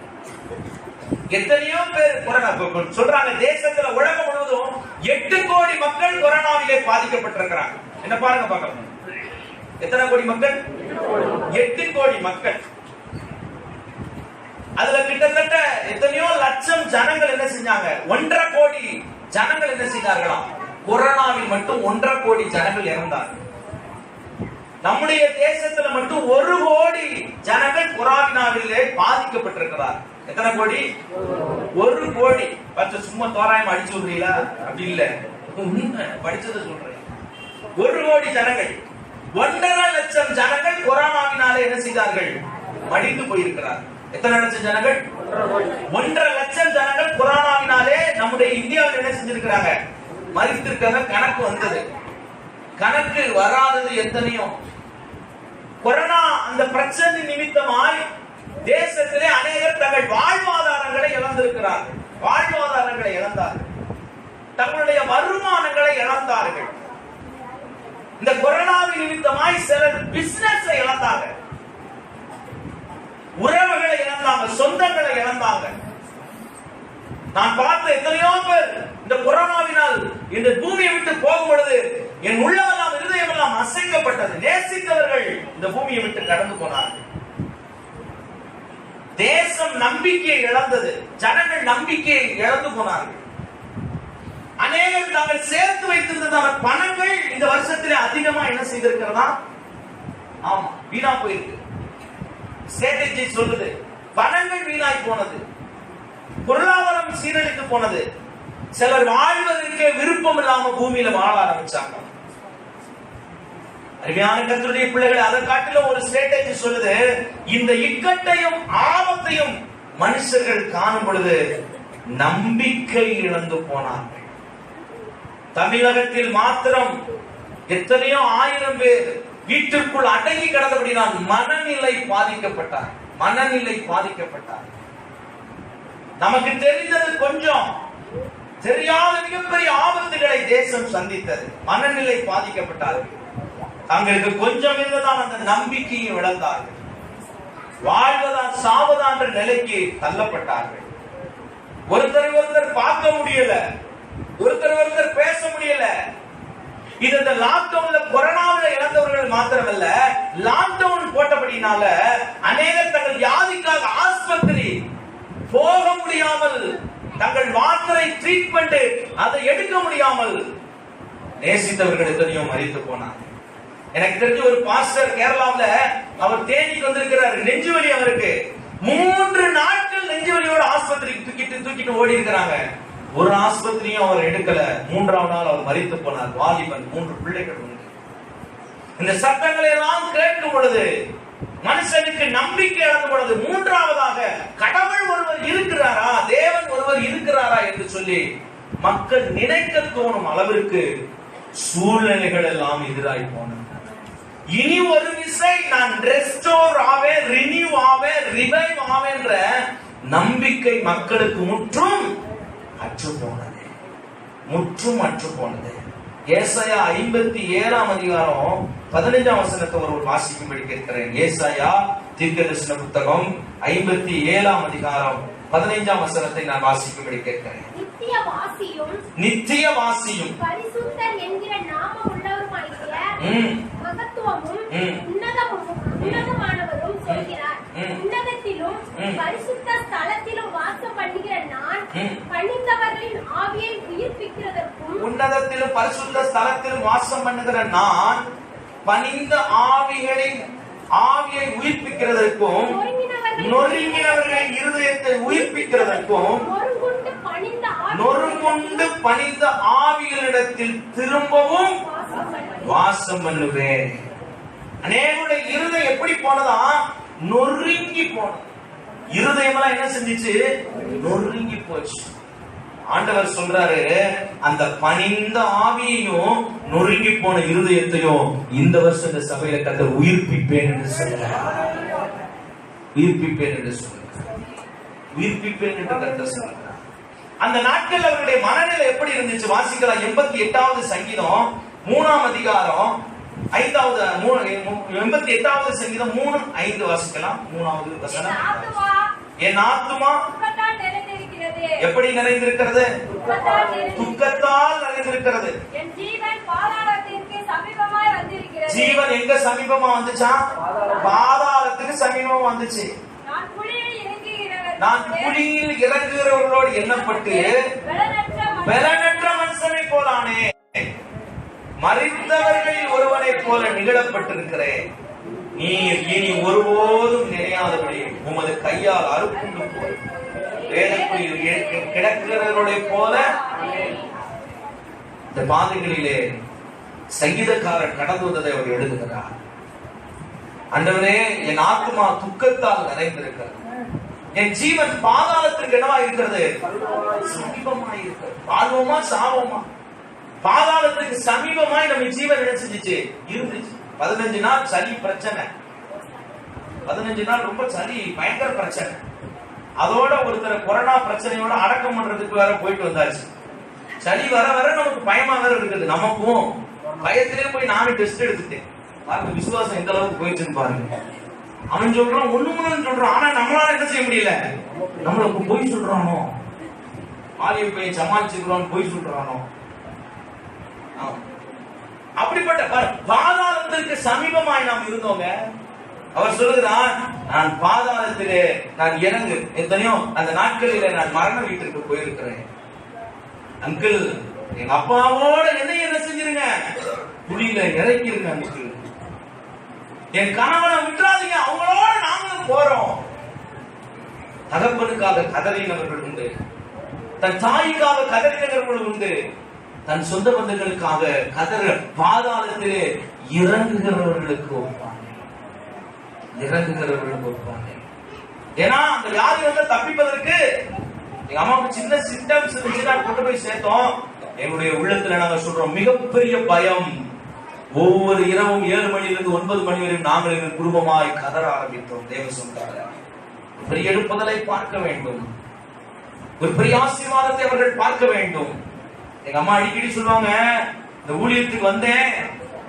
எத்தனையோ பேர் கொரோனா சொல்றாங்க. தேசத்துல உலகம் முழுவதும் 8 கோடி மக்கள் கொரோனாவிலே பாதிக்கப்பட்டிருக்கிறாங்க. என்ன பாருங்க பார்க்கலாம். எத்தனை கோடி மக்கள்? 8 கோடி மக்கள். அதுல கிட்டத்தட்ட எத்தனையோ லட்சம் ஜனங்கள் என்ன செஞ்சாங்க? 1.5 கோடி ஜனங்கள் என்ன செய்தார்களாம்? கொரோனாவில் மட்டும் 1.5 கோடி ஜனங்கள் இறந்தார்கள். நம்முடைய தேசத்துல மட்டும் 1 கோடி ஜனங்கள் கொரோனாவிலே பாதிக்கப்பட்டிருக்கிறார். எத்தனை கோடி? 1 கோடி. பச்சை சும்மா தோராயம் அடிச்சு விடுறீங்களா? அப்படி இல்ல, படிச்சதை சொல்றேன். 1 கோடி ஜனங்கள், 1.5 லட்சம் ஜனங்கள் கொரோனாவினாலே என்ன செய்தார்கள்? மடிந்து போயிருக்கிறார். எத்தனை லட்சம் ஜனங்கள்? 1.5 லட்சம் ஜனங்கள் கொரோனாவினாலே நம்முடைய இந்தியாவில் என்ன செஞ்சிருக்கிறாங்க? மரித்திருக்காங்க. கணக்கு வந்தது. கணக்கு வராதது எத்தனையோ. கொரோனா அந்த பிரச்சனை நிமித்தமாய் தேசத்திலே அநேகர் தங்கள் வாழ்வாதாரங்களை இழந்திருக்கிறார்கள். வாழ்வாதாரங்களை இழந்தார்கள். தங்களுடைய வருமானங்களை இழந்தார்கள். இந்த கொரோனாவின் நிமித்தமாய் சிலர் பிசினஸ் இழந்தார்கள். உறவுகளை இழந்தாங்க, சொந்தங்களை இழந்தாங்க. நான் பார்த்த எத்தனையோ பேர் இந்த கொரோனாவினால் இந்த பூமியை விட்டு போகும் பொழுது என் உள்ளமெல்லாம் இருதயமெல்லாம் அசைக்கப்பட்டது. நேசித்தவர்கள் இந்த பூமியை விட்டு கடந்து போனார்கள். தேசம் நம்பிக்கையை இழந்தது. ஜனங்கள் நம்பிக்கையை இழந்து போனார்கள். அநேகர் தாங்கள் சேர்த்து வைத்திருந்த பணங்கள் இந்த வருஷத்திலே அதிகமா என்ன செய்திருக்கிறதா? ஆமா, வீணா போயிருக்கு. ஸ்ட்ராட்டஜி சொல்லுது, பணங்கள் வீணாய் போனது, பொருளாதாரம் சீரழித்து போனது. சிலர் வாழ்வதற்கே விருப்பம் இல்லாம பூமியில வாழ ஆரம்பிச்சாங்க. அருமையான கர்த்தருடைய பிள்ளைகள், அதை காட்டிலும் ஒரு ஸ்ட்ராட்டஜி சொல்லுது, இந்த இக்கட்டையும் ஆபத்தையும் மனுஷர்கள் காணும் பொழுது நம்பிக்கை இழந்து போனார்கள். தமிழகத்தில் மாத்திரம் எத்தனையோ ஆயிரம் பேர் வீட்டிற்குள் அடங்கி கிடந்தபடினால் மனநிலை பாதிக்கப்பட்டார். மனநிலை பாதிக்கப்பட்டார். நமக்கு தெரிந்தது கொஞ்சம், தெரியாத மிகப்பெரிய ஆபத்துகளை தேசம் சந்தித்தது. மனநிலை பாதிக்கப்பட்டார்கள். தங்களுக்கு கொஞ்சம் இருந்ததால் அந்த நம்பிக்கையை இழந்தார்கள். வாழ்வதான் சாவதான் என்ற நிலைக்கு தள்ளப்பட்டார்கள். ஒருத்தர் பார்க்க முடியல, ஒருத்தர் பேச முடியல. இது இந்த லாக்டவுன்ல கொரோனாவில் இழந்தவர்கள் மாத்திரமல்ல, லாக்டவுன் போட்டபடினால அநேகர் தங்கள் வியாதிக்காக ஆஸ்பத்திரி போக முடியாமல், தங்கள் மாத்திரை ட்ரீட்மெண்ட் அதை எடுக்க முடியாமல் நேசித்தவர்கள் எத்தனையோ மரித்து போனார். எனக்கு தெரிஞ்ச ஒரு பாஸ்டர் கேரளாவில், அவர் தேனிக்கு வந்திருக்கிறார். நெஞ்சுவலி அவருக்கு 3 நாட்கள் நெஞ்சுவலியோட ஆஸ்பத்திரிக்கு தூக்கிட்டு ஓடி இருக்கிறாங்க. ஒரு ஆஸ்பத்திரியும் அவர் எடுக்கல. 3ஆம் நாள் அவர் மரித்து போனார். வாலிபன், 3 பிள்ளைகள் உண்டு. இந்த சட்டங்களை எல்லாம் கேட்கும் பொழுது மனுஷனுக்கு நம்பிக்கை இழந்து பொழுது, 3ஆவதாக கடவுள் ஒருவர் இருக்கிறாரா, தேவன் ஒருவர் இருக்கிறாரா என்று சொல்லி மக்கள் நினைக்க தோணும் அளவிற்கு சூழ்நிலைகள் எல்லாம் எதிராய் போன. இனி ஒரு விசை நான் ரெஸ்டோர் ஆவேன், ரினியூ ஆவேன், ரிவைவ் ஆவேன் என்ற நம்பிக்கை மக்களுக்கு முற்றும் அற்று போனது. முற்றும் அற்று போனது. ஏசாயா 57ஆம் அதிகாரம் 15ஆம் வசனத்தை ஒரு வாசிக்கும்படி கேட்கிறேன். ஏசாயா தீர்க்கதரிசன புத்தகம் 57ஆம் அதிகாரம் 15ஆம் வசனத்தை நான் வாசிக்கும்படி கேட்கிறேன். நித்தியவாசியும் பரிசுத்தர் என்கிற நாமம் உள்ளவருமாகிய மகத்துவமும் உன்னதமானவரும் சொல்கிறார். உன்னதத்திலும் பரிசுத்த ஸ்தலத்திலும் வாசம் பண்ணுகிற நான் பணிந்தவர்களின் ஆவியை உயிர்ப்பிக்கிறதற்கும், உன்னதத்திலும் பரிசுத்த ஸ்தலத்திலும் வாசம் பண்ணுகிற நான் பணிந்த ஆவிகளின் ஆவியை உயிர்ப்பிக்கிறதற்கும், நொறுங்கினவர்களின் இருதயத்தை உயிர்ப்பிக்கிறதற்கும், நொறுங்குண்டு பணிந்த ஆவிகளிடத்தில் திரும்பவும் வாசம் பண்ணுவேன். அநேகருடைய இருதயம் எப்படி போனதா? நொறுங்கி போனது. இருதயம் எல்லாம் என்ன செஞ்சிச்சு? நொறுங்கி போச்சு. ஆண்டவர் சொல்றாரு, அந்த பணிந்த ஆவியையும் நொறுங்கி போன இருதயத்தையும் இந்த வருஷம் இந்த சபையில கர்த்தர் உயிர்ப்பிப்பேன் என்று சொல்றார். உயிர்ப்பிப்பேன் என்று சொல்றார். உயிர்ப்பிப்பேன் என்று கர்த்தர் சொல்றார். அந்த நாட்கள் அவருடைய மனநிலை எப்படி இருந்துச்சு? வாசிக்கலாம். 88வது சங்கீதம் 3ஆம் அதிகாரம் 5வது 88வது சங்கீதம் 3:5 வாசிக்கலாம். 3வது வசனம். என் ஆத்துமா எப்படி நிறைந்திருக்கிறது? துக்கத்தால் நிறைந்திருக்கிறது. ஜீவன் எங்க சமீபமா வந்துச்சா? பாதாளத்துக்கு சமீபமா வந்துச்சு. நான் குழியில் இறங்குகிறவர்களோடு எண்ணப்பட்டு பலனற்ற மனுஷனை போலானே, மரித்தவர்களில் ஒருவனை போல நிகழப்பட்டிருக்கிறேன். நீர் இனி ஒருபோதும் நினையாதபடி உமது கையால் அறுப்புண்டு போய் வேதக்குழியில் கிடக்கிறவர்களை போல. இந்த பாதைகளிலே சங்கீதக்காரர் கடந்து வந்ததை அவர் எழுதுகிறார். ஆண்டவரே, என் ஆத்துமா துக்கத்தால் நிறைந்திருக்கிறது. என் ஜீவன் பாதாளத்திற்கு என்னவா இருக்கிறது? சமீபமாய் இருக்கிறது. வாழ்வோமா சாவோமா? பாதாளத்துக்கு சமீபமாய் நம்ம ஜீவன் என்ன செஞ்சிச்சு? இருந்துச்சு. 15 நாள் சளி பிரச்சனை. 15 நாள் ரொம்ப சளி, பயங்கர பிரச்சனை. அதோட ஒருத்தர் கொரோனா பிரச்சனையோட அடக்கம் பண்றதுக்கு வேற போயிட்டு வந்தாச்சு. சளி வர வர நமக்கு பயமா வேற இருக்குது. நமக்கும் பயத்திலே போய் நானும் டெஸ்ட் எடுத்துட்டேன். பாருங்க விசுவாசம் எந்த அளவுக்கு போயிடுச்சுன்னு பாருங்க. அவன் சொல்றான் ஒண்ணுமுன்னு சொல்றான். ஆனா நம்மளால என்ன செய்ய முடியல? நம்மளுக்கு போய் சொல்றானோ, ஆலிய போய் சமாளிச்சுக்கிறோம் போய் சொல்றானோ. அப்படிப்பட்ட பாதாளத்திற்கு சமீபமாய் நாம் இருந்தோங்க. அவர் சொல்லுகிறார், நான் பாதாளத்திலே நான் இறங்கு. எத்தனையோ அந்த நாட்களிலே நான் மரண வீட்டிற்கு போயிருக்கிறேன். அங்கிள், எங்க அப்பாவோட என்ன செஞ்சிருங்க, குழியில இறக்கிருங்க அங்கிள். என் கணவனை விட்டுறாதீங்க, அவங்களோட நாங்களும் போறோம். தகப்பனுக்காக கதறினவர்கள் உண்டு, தன் தாய்க்காக கதறினவர்கள் உண்டு, தன் சொந்த பந்தங்களுக்காக கதற பாதாளத்திலே இறங்குகிறவர்களுக்கு ஒப்பாங்க. ஏன்னா அந்த வியாதி வந்து தப்பிப்பதற்கு எங்க அம்மாவுக்கு சின்ன சிம்டம்ஸ் இருந்துச்சுன்னா கொண்டு போய் சேர்த்தோம். எங்களுடைய உள்ளத்துல நாங்க சொல்றோம், மிகப்பெரிய பயம். ஒவ்வொரு இரவும் 7 மணியிலிருந்து 9 மணி வரை நாங்கள் எங்கள் குடும்பமாய் கதற ஆரம்பித்தோம். தேவ சொன்னாங்க, பெரிய எழுப்புதலை பார்க்க வேண்டும், ஒரு பெரிய ஆசீர்வாதத்தை அவர்கள் பார்க்க வேண்டும். எங்க அம்மா அடிக்கடி சொல்லுவாங்க, இந்த ஊழியத்துக்கு வந்தேன்,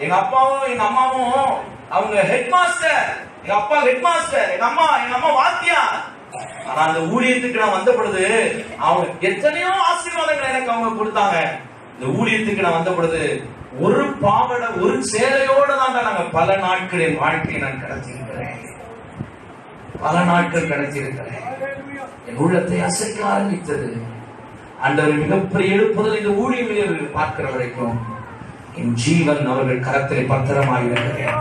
எங்க அப்பாவும் எங்க அம்மாவும் அவங்க ஹெட் மாஸ்டர், எங்க அப்பா ஹெட் மாஸ்டர், எங்க அம்மா வாத்தியா. ஆனா அந்த ஊழியத்துக்கு நான் வந்த பொழுது அவங்க எத்தனையோ ஆசீர்வாதங்கள் எனக்கு அவங்க கொடுத்தாங்க. இந்த ஊழியத்துக்கு நான் வந்த பொழுது ஒரு பாவட ஒரு சேலையோட தான் நாங்க பல நாட்கள் என் வாழ்க்கையை நான் கடத்திருக்கிறேன். பல நாட்கள் கடத்திருக்கிறேன். என் உள்ளத்தை அசைக்க ஆரம்பித்தது. ஆண்டவர் மிகப்பெரிய எழுப்புதல் இந்த ஊழியர்கள் பார்க்கிற வரைக்கும் என் ஜீவன் அவர்கள் கரத்திலே பத்திரமாயிருக்கிறேன்.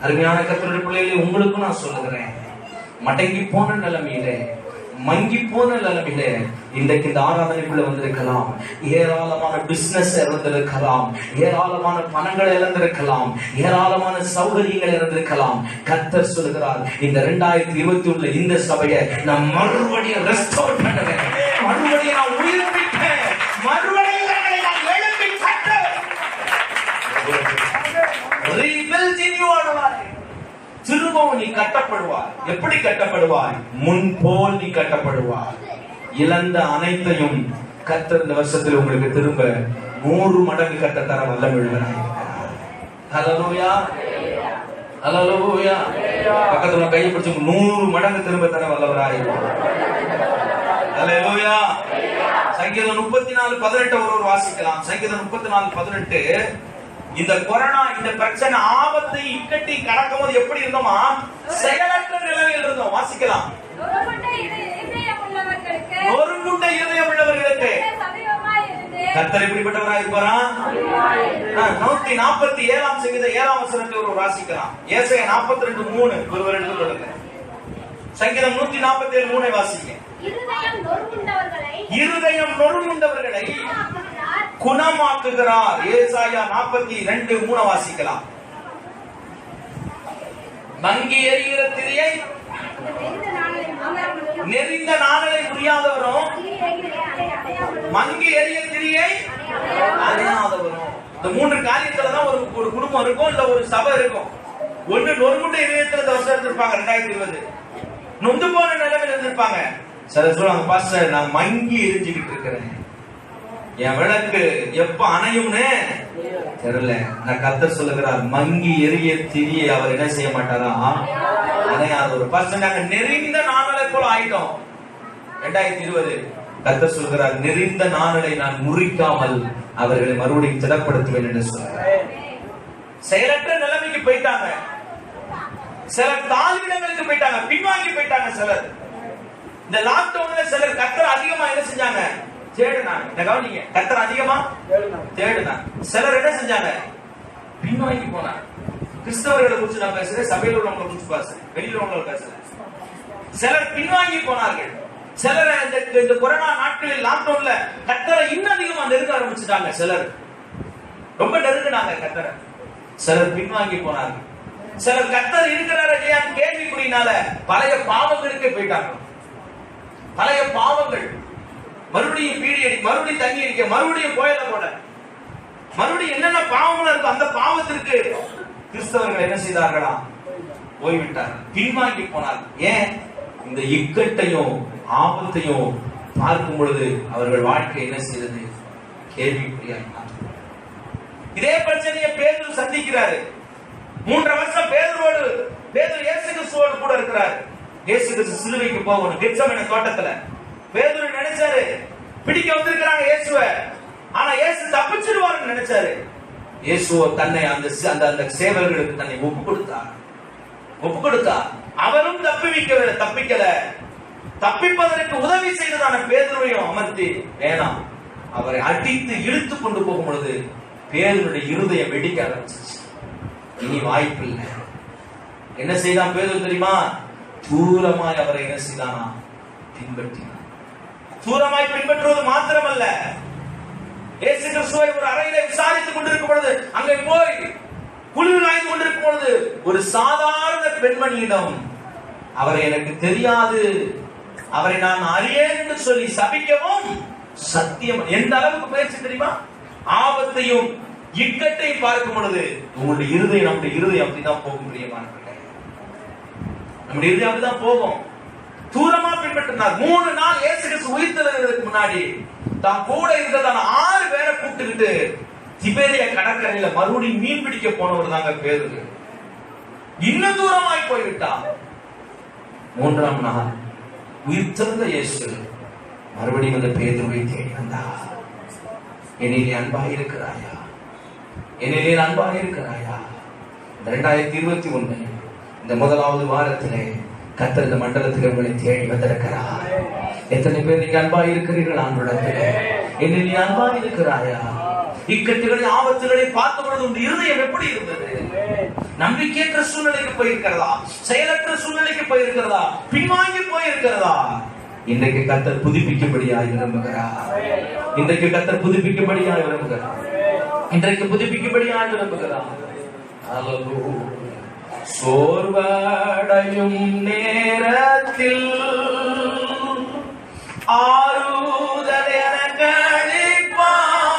அருமையான கர்த்தருடைய பிள்ளைகளை உங்களுக்கும் நான் சொல்லுகிறேன், மடங்கி போன நிலைமையிலே, மங்கி போன நிலைமையிலே இன்றைக்கு இந்த ஆராதனைக்குள்ள வந்திருக்கலாம். ஏராளமான பிசினஸ் இழந்திருக்கலாம், ஏராளமான பணங்களை இழந்திருக்கலாம், ஏராளமான சௌகரியங்கள் இழந்திருக்கலாம். கர்த்தர் சொல்லுகிறார், இந்த 2021 இந்த சபையை நான் மறுபடியும் ரெஸ்டோர் பண்ணுவேன், மறுபடியும் நான் உயிர்ப்பிப்பேன், மறுபடியும் எழுப்பி கட்டுவேன். திரும்பவும் நீ கட்டப்படுவாய். எப்படி கட்டப்படுவாய்? முன் போல் நீ கட்டப்படுவாய். இழந்த அனைத்தையும் கர்த்தர் இந்த வருஷத்தில் உங்களுக்கு திரும்ப 100 மடங்கு கட்டத்தர வல்லமையுள்ளவராய் இருக்கிறார். ஹல்லேலூயா, ஹல்லேலூயா. பக்கத்துல கையை பிடிச்சு 100 மடங்கு திரும்ப தர வல்லவராய் இருக்கிறார். ஹல்லேலூயா. சங்கீதம் 34:18 ஒரு வாசிக்கலாம். சங்கீதம் 34:18. இந்த கொரோனா, இந்த பிரச்சனை, ஆபத்தை இக்கட்டி கடக்கும் போது எப்படி இருந்தோமா? செயலற்ற நிலையில் இருந்தோம். வாசிக்கலாம். நொறுங்குண்ட இதயம் உள்ளவர்களுக்கு கர்த்தர் எப்படிப்பட்டவராக இருப்பாரா? 147 சங்கீதம் 7 வசனத்தை ஒரு வாசிக்கலாம். ஏசாயா 42:3 ஒருவர் எடுத்து சொல்லுங்க. சங்கீதம் 147:3 வாசிங்க. இருதயம் நொறுங்குண்டவர்களை குணமாக்குகிறார். ஏசாயா 42:3 வாசிக்கலாம். மங்கி எரிகிற திரியை நெறிந்த நாணலை புரியாதவரும், மங்கி எரிய திரியை அடையாதவரும். இந்த 3 காரியத்துலதான் ஒரு குடும்பம் இருக்கும், இல்ல ஒரு சபை இருக்கும். ஒன்று நொறுங்குண்ட இதயத்துல இந்த வருஷம் இருந்திருப்பாங்க, 2020 நொந்து போன நிலைமையில இருந்திருப்பாங்க. சில சொல்லுவாங்க, பாஸ்டர் நான் மங்கி எரிஞ்சுக்கிட்டு இருக்கிறேன், என் விளக்கு எப்ப அணையும்னு தெரியல. நான் கர்த்தர் சொல்லுகிறார், மங்கி எரிய திரியை அவர் என்ன செய்ய மாட்டாரா? அணையாத ஒரு பர்சன். நாங்க நெறிந்த நாணலை போல ஆயிட்டோம் 2020. கர்த்தர் சொல்லுகிறார், நெறிந்த நாணலை நான் முறிக்காமல் அவர்களை மறுபடியும் திடப்படுத்துவேன் என்று சொல்றார். செயலற்ற நிலைமைக்கு போயிட்டாங்க சிலர், தாழ்விடங்களுக்கு போயிட்டாங்க, பின்வாங்கி போயிட்டாங்க சிலர். இந்த லாக்டவுன்ல சிலர் கர்த்தர் அதிகமா என்ன செஞ்சாங்க? தேடுனாங்க. கவனிங்க, கர்த்தர் அதிகமா தேடுனாங்க. சிலர் என்ன செஞ்சாங்க? பின்வாங்கி போனாங்க. கிறிஸ்தவர்களை குறித்து நான் பேசுறேன், சபையில் உள்ளவங்களை குறித்து பேசுறேன், வெளியில் உள்ளவங்களை பேசுறேன். சிலர் பின்வாங்கி போனார்கள். சிலர் இந்த கொரோனா நாட்களில் லாக்டவுன்ல கர்த்தரை இன்னும் அதிகமா நெருங்க ஆரம்பிச்சுட்டாங்க. சிலர் ரொம்ப நெருங்கினாங்க கர்த்தரை. சிலர் பின்வாங்கி போனார்கள். சிலர் கர்த்தர் இருக்கிறார் இல்லையா கேள்விக்குறினால பழைய பாவங்களுக்கே போயிட்டாங்க. பழைய பாவங்கள், மறுபடியும் பீடி அடி, மறுபடியும் தண்ணி அடிக்க, மறுபடியும் கோயில போட, மறுபடியும் என்னென்ன பாவங்கள் இருக்கும் அந்த பாவத்திற்கு கிறிஸ்தவர்கள் என்ன செய்தார்களா? போய்விட்டார், பின்வாங்கி போனார். ஏன்? இந்த இக்கட்டையும் ஆபத்தையும் பார்க்கும் பொழுது அவர்கள் வாழ்க்கை என்ன செய்தது? கேள்விக்குறியாய். இதே பிரச்சனையை பேதுரு சந்திக்கிறாரு. 3 வருஷம் பேதுரு இயேசு கிறிஸ்துவோடு கூட இருக்கிறார். இயேசு கிறிஸ்து சிலுவைக்கு போகணும் கெத்செமனே தோட்டத்துல. பேதுரு நினைச்சாரு பிடிக்க வந்திருக்கிறாங்க இயேசுவை, ஆனா இயேசு தப்பிச்சிருவாருன்னு நினைச்சாரு. இயேசுவோ தன்னை அந்த சேவர்களுக்கு தன்னை ஒப்பு கொடுத்தார். அவரும் தப்பிக்கல. தப்பிப்பதற்கு உதவி செய்ததான பேதுருவையும் அமர்த்தி வேணாம், அவரை அடித்து இழுத்து கொண்டு போகும் பொழுது பேதுருடைய இருதயம் வெடிக்க ஆரம்பிச்சிச்சு. இனி வாய்ப்பு இல்லை. என்ன செய்தான் பேதுரு தெரியுமா? தூரமாய் அவரை என்ன செய்தானா? பின்பற்றினான். தூரமாய் பின்பற்றுவது மாத்திரமல்ல, இயேசு கிறிஸ்துவை ஒரு அறையில விசாரித்துக் கொண்டிருக்கும் பொழுது, அங்கே போய் குளிர் ஆய்ந்து கொண்டிருக்கும் பொழுது ஒரு சாதாரண பெண்மணியிடம் அவரை எனக்கு தெரியாது, அவரை நான் அறியேன் என்று சொல்லி சபிக்கவும் சத்தியம். எந்த அளவுக்கு பேச்சு தெரியுமா? ஆபத்தையும் இக்கட்டையும் பார்க்கும் பொழுது உங்களுடைய இருதயம், நம்முடைய இருதயம் அப்படிதான் போகும். பிரியமானவர்களே, நம்முடைய இருதயம் அப்படிதான் போகும். தூரமா பின்பற்றினார். 3 நாள் இயேசு கிறிஸ்து உயிர்த்தெழுவதற்கு முன்னாடி தான் கூட இருந்ததான 6 பேரை கூப்பிட்டுக்கிட்டு திபேரியா கடற்கரையில மறுபடியும் மீன் பிடிக்க போனவர் தாங்க பேதுரு. இன்னும் தூரமாய் போய்விட்டார். 3ஆம் நாள் உயிர்த்தெழுந்த இயேசு மறுபடியும் அந்த பேதுருவை தேடி வந்தார். என்னிலே அன்பாய் இருக்கிறாயா? என்னிலே அன்பாய் இருக்கிறாயா? 2021 இந்த முதலாவது வாரத்திலே கர்த்தர் இந்த மண்டலத்தில் உங்களை தேடி வந்திருக்கிறார். எத்தனை பேர் நீங்க அன்பாய் இருக்கிறீர்கள்? ஆண்டவரிடத்திலே என்னிலே அன்பாய் இருக்கிறாயா? இக்கட்டுகளை ஆபத்துகளை பார்க்கும் பொழுது உங்கள் இருதயம் எப்படி இருந்தது? நம்பிக்கையற்ற சூழ்நிலைக்கு போயிருக்கிறதா? செயலற்ற சூழ்நிலைக்கு போயிருக்கிறதா? பின்வாங்கி போயிருக்கிறதா? இன்றைக்கு கர்த்தர் புதுப்பிக்கும்படியாய் விரும்புகிறார். இன்றைக்கு கர்த்தர் புதுப்பிக்கும்படியாய் விரும்புகிறார். இன்றைக்கு புதுப்பிக்கும்படியாய் விரும்புகிறார். அல்லேலூயா. சோர்வடையும் நேரத்தில் ஆறுதல் எனக்கு அளிப்பான்.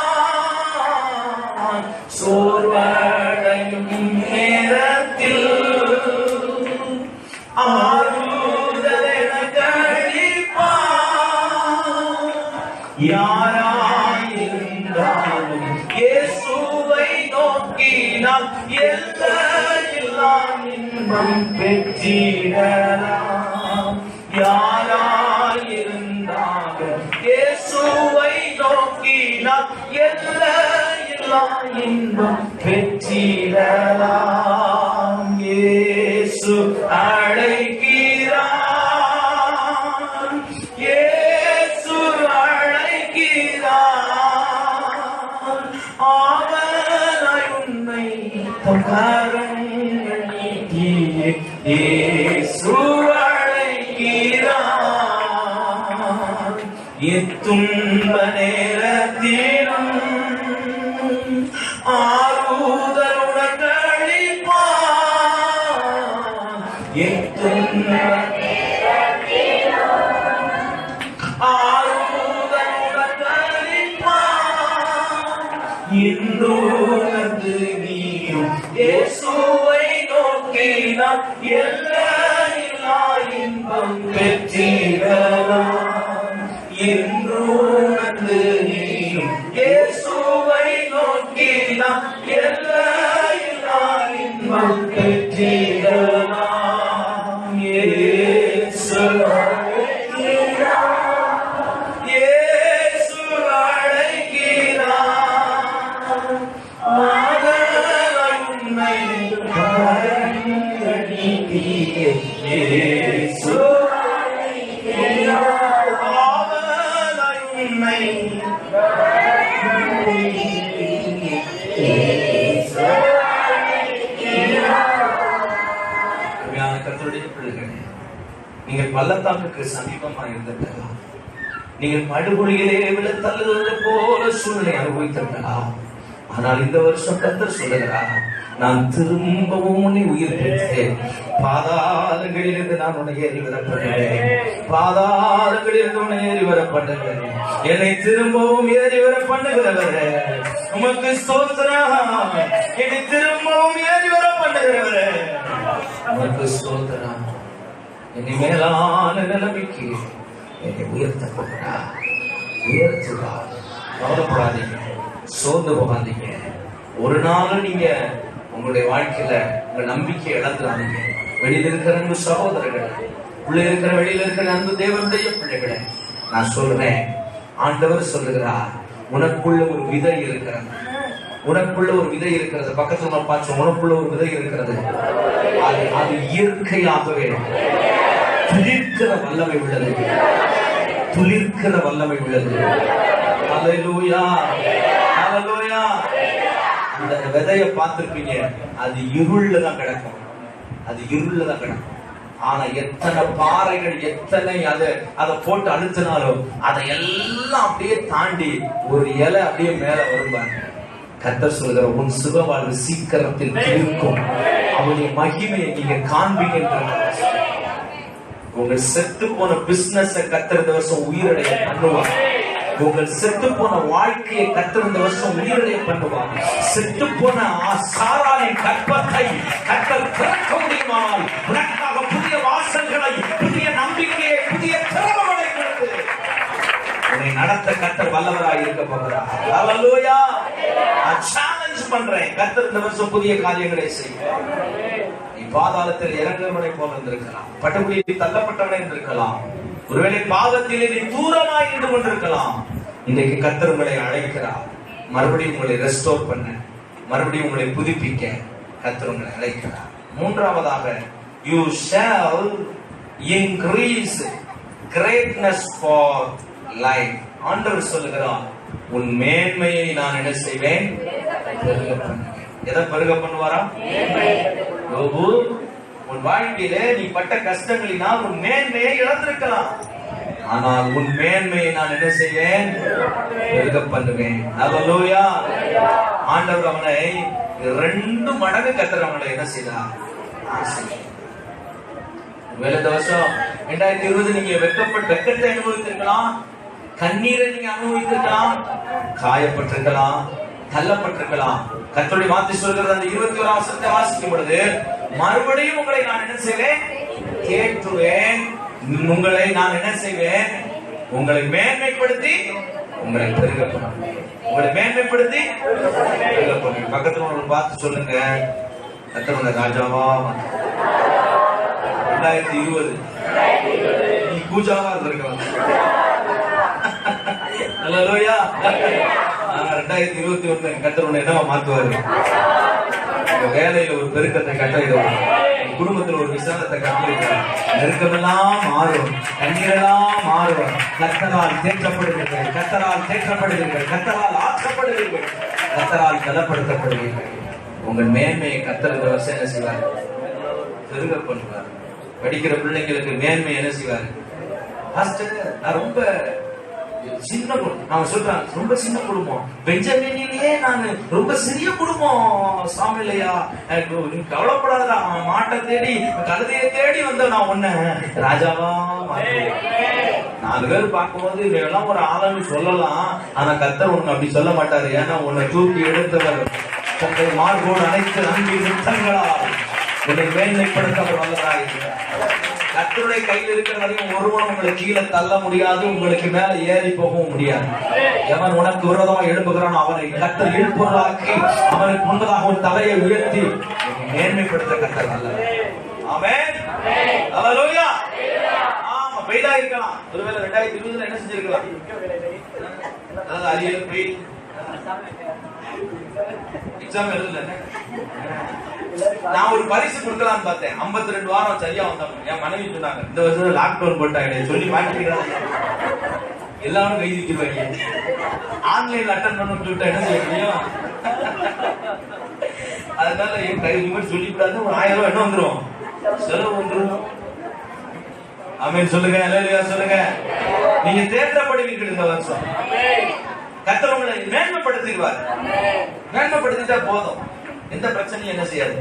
சோர்வடையும் நேரத்தில் ஆறுதல் எனக்கு அளிப்பான். யாராயிருந்தாலும் இயேசுவை நோக்கினால் எல்லாம் இன்பம் பெற்றிடலாம். யாராயிருந்தாலும் இயேசுவை நோக்கினால் எல்லாம் இன்பம் பெற்றிடலாம். இயேசு அழைக்கிறார், இயேசு அழைக்கிறார். அவனை உன்னை கரங்கள் நீட்டியே இயேசு அழைக்கிறார். எத்துன்ப நேரத்திலும் ஆறுதலுடன் அளிப்பார். எத்துன்ப ஆறுதலுடன் அளிப்பார். இன்றுனது நீயும் இயேசுவை நோக்கினால் எல்லா இன்பம் பெற்றிடலாம். இன்றுனது நீயும் இயேசுவை நோக்கினால் எல்லா இன்பம் பெற்றிடலாம். இயேசு அழைக்கிறார், இயேசு அழைக்கிறார். மகனாய் உன்னை கரங்கள் நீட்டியே இயேசு அழைக்கிறார். மகனாய் உன்னை கரங்கள் நீட்டியே இயேசு அழைக்கிறார். கர்த்தருடைய பிள்ளைகளே, நீங்கள் பள்ளத்தாக்குக்கு சமீபமாக இருந்திருக்கலாம். நீங்கள் படுகொலியிலே விட தள்ளுவது போல சூழ்நிலை அனுபவித்திருக்கலாம். ஆனால் இந்த வருஷம் கர்த்தர் சொல்லுகிறார், நான் திரும்பவும் உன்னை உயிர் பெற்றேன். பாதாளங்களிலிருந்து நான் உன்னை ஏறி வரப்பட்டேன். பாதாளங்களிலிருந்து உன்னை ஏறி வரப்பட்டேன். என்னை திரும்பவும் ஏறி வர பண்ணுகிறவரே உமக்கு ஸ்தோத்திரம். என்னை திரும்பவும் ஏறி வர பண்ணுகிறவரே உமக்கு ஸ்தோத்திரம். என்னை மேலான நிலைமைக்கு என்னை உயர்த்த போகிறார். உயர்த்துவார். கவலைப்படாதீங்க, சோர்ந்து போகாதீங்க. ஒரு நாள் நீங்க உங்களுடைய வாழ்க்கையில உங்க நம்பிக்கை இழந்துடாதீங்க. வெளியில இருக்கிற அன்பு சகோதரர்கள், உள்ள இருக்கிற வெளியில இருக்கிற அன்பு தேவனுடைய பிள்ளைகளை நான் சொல்றேன், ஆண்டவர் சொல்லுகிறார், உனக்குள்ள ஒரு விதை இருக்கிறது, உனக்குள்ள ஒரு விதை இருக்கிறது. பக்கத்துல பார்த்து, உனக்குள்ள ஒரு விதை இருக்கிறது. அது இயற்கையாகவே துளிர்க்கிற வல்லமை உள்ளது, துளிர்க்கிற வல்லமை உள்ளது. ஹல்லேலூயா, ஹல்லேலூயா. அந்த விதைய பார்த்திருப்பீங்க, அது இருள்ல தான் கிடக்கும், அது இருள்ல தான் கிடக்கும். ஆனா எத்தனை பாறைகள், எத்தனை அதை போட்டு அழுத்தினாலும் அதை எல்லாம் அப்படியே தாண்டி ஒரு இலை அப்படியே மேல வருவாங்க. கர்த்தர் சொல்லுகிற, உன் சுக வாழ்வு சீக்கிரத்தில் இருக்கும், அவனுடைய மகிமையை நீங்க காண்பீங்க. உங்கள் செத்து போன பிசினஸ் கர்த்தர் இந்த வருஷம் உயிரடைய பண்ணுவாங்க. உங்கள் செத்து போன வாழ்க்கையை கர்த்தர் இந்த வருஷம் உயிரடைய பண்ணுவாங்க. செத்து போன சாராளின் கற்பத்தை கர்த்தர் திறக்க முடியுமானால் உனக்காக புதிய வாசல்களை, புதிய நம்பிக்கையை, புதிய திறமைகளை கொடுத்து உன்னை நடத்த கர்த்தர் வல்லவராய் இருக்க போகிறார். ஹல்லேலூயா. நான் சேலஞ்ச் பண்றேன், கர்த்தர் இந்த வருஷம் புதிய காரியங்களை செய்வார். நீ பாதாளத்தில் இறங்குவனை போல இருந்திருக்கலாம், பட்டுக்குடியில் தள்ளப்பட்டவனை இருந்திருக்கலாம், ஒருவேளை பாவத்திலே நீ தூரமாய் இருந்து கொண்டிருக்கலாம். இன்றைக்கு கர்த்தர் உங்களை அழைக்கிறார், மறுபடியும் உங்களை ரெஸ்டோர் பண்ண, மறுபடியும் உங்களை புதுப்பிக்க கர்த்தர் உங்களை அழைக்கிறார். மூன்றாவதாக, you shall increase greatness for life. ஆண்டவர் சொல்லுகிறார், உன் மேன்மையை நான் என்ன செய்வேன்? பெருக பண்ணுவேன். எதை பெருக பண்ணுவாரா? யோபு, உன் வாழ்க்கையிலே நீ பட்ட கஷ்டங்களினால் உன் மேன்மையை இழந்திருக்கலாம், ஆனால் உன் மேன்மையை நான் என்ன செய்வேன்? பெருக பண்ணுவேன். ஹல்லேலூயா. ஆண்டவர் அவனை 2 மடங்கு கர்த்தர் அவனை என்ன செய்தார்? வேலை இந்த வருஷம் 2020 நீங்க வெக்கத்தை அனுபவித்திருக்கலாம், கண்ணீரை நீங்க அனுபவித்திருக்கலாம், காயப்பட்டிருக்கலாம், தள்ளப்பட்டிருக்கலாம். கர்த்தருடைய வார்த்தை சொல்கிறது, அந்த 21ஆம் வசனத்தை வாசிக்கும் பொழுது, மறுபடியும் உங்களை நான் என்ன செய்வேன்? தேற்றுவேன். உங்களை நான் என்ன செய்வேன்? உங்களை மேன்மைப்படுத்தி உங்களை பெருக பண்ணுவேன். உங்களை மேன்மைப்படுத்தி பெருக பண்ணுவேன். பக்கத்துல உங்களை பார்த்து சொல்லுங்க, கர்த்தர் ராஜாவா 2020 நீ பூஜாவா இருந்திருக்கலாம். ஹல்லேலூயா. 2021 கர்த்தர் உன்னை என்னவா மாத்துவாரு? வேலையில ஒரு பெருக்கத்தை கட்டளையிடுவார், குடும்பத்தில் ஒரு விசாலத்தை கட்டளையிடுவார், நெருக்கமெல்லாம் மாறும், கண்ணீரெல்லாம் மாறும். கர்த்தரால் தேற்றப்படுவீர்கள், கர்த்தரால் தேற்றப்படுவீர்கள், கர்த்தரால் ஆற்றப்படுவீர்கள், கர்த்தரால் பலப்படுத்தப்படுவீர்கள். உங்கள் மேன்மையை கர்த்தர் இந்த வருஷம் என்ன செய்வார்? பெருக பண்ணுவார். படிக்கிற பிள்ளைங்களுக்கு மேன்மை என்ன செய்வார்? நான் ரொம்ப சின்ன குடும்பம், நான் சொல்றேன், ரொம்ப சின்ன குடும்பம், பெஞ்சமினிலேயே நான் ரொம்ப சிறிய குடும்பம் சாமிலையா, கவலைப்படாத, மாட்டை தேடி கழுதையை தேடி வந்த நான் உன்ன ராஜாவா மாற்றுவேன். 4 பேர் பார்க்கும்போது இவையெல்லாம் ஒரு ஆளுன்னு சொல்லலாம், ஆனா கர்த்தர் உனக்கு அப்படி சொல்ல மாட்டாரு. ஏன்னா உன்னை தூக்கி எடுத்தவர் தங்கள் மார்போடு அனைத்து நம்பி நிறுத்தங்களால் உன்னை மேன்மைப்படுத்த வல்லவராயிருக்கிறார். கர்த்தருடைய கையில் இருக்கிற வரைக்கும் ஒருவன் உங்களை கீழே தள்ள முடியாது, உங்களுக்கு மேல ஏறி போகவும் முடியாது. எவன் உனக்கு விரோதமாக எழுப்புகிறான் அவனை கர்த்தர் எழுப்புவதாக்கி அவனுக்கு முன்பதாக ஒரு தலையை உயர்த்தி மேன்மைப்படுத்த கர்த்தர் நல்லவர். ஆமென். ஹல்லேலூயா. ஆமா, பெய்தா இருக்கலாம். ஒருவேளை 2020 என்ன செஞ்சிருக்கலாம்? அதாவது அரியர் பெயில் எக்ஸாம் எழுதல. நான் ஒரு பரிசு கொடுக்கலாம்னு பார்த்தேன். 52 வாரம் சரியா வந்தாங்க. என் மனைவி சொன்னாங்க, இந்த வருஷம் லாக்டவுன் போட்டாங்க, சொல்லி மாட்டிக்கிறாங்க, எல்லாரும் கை திக்குவாங்க. ஆன்லைன்ல அட்டன் பண்ணணும்னு சொல்லிட்டு என்ன செய்ய முடியும்? அதனால என் கை மட்டும் சொல்லிவிடாது. ஒரு 1000 ரூபாய் என்ன வந்துடும்? செலவு வந்துடும். ஆமென் சொல்லுங்க, அல்லேலூயா சொல்லுங்க. நீங்க தேற்றப்படுவீர்கள் இந்த வருஷம். கர்த்தர் உங்களை மேன்மைப்படுத்திடுவார். மேன்மைப்படுத்திட்டா போதும், எந்த பிரச்சனையும் என்ன செய்யாது.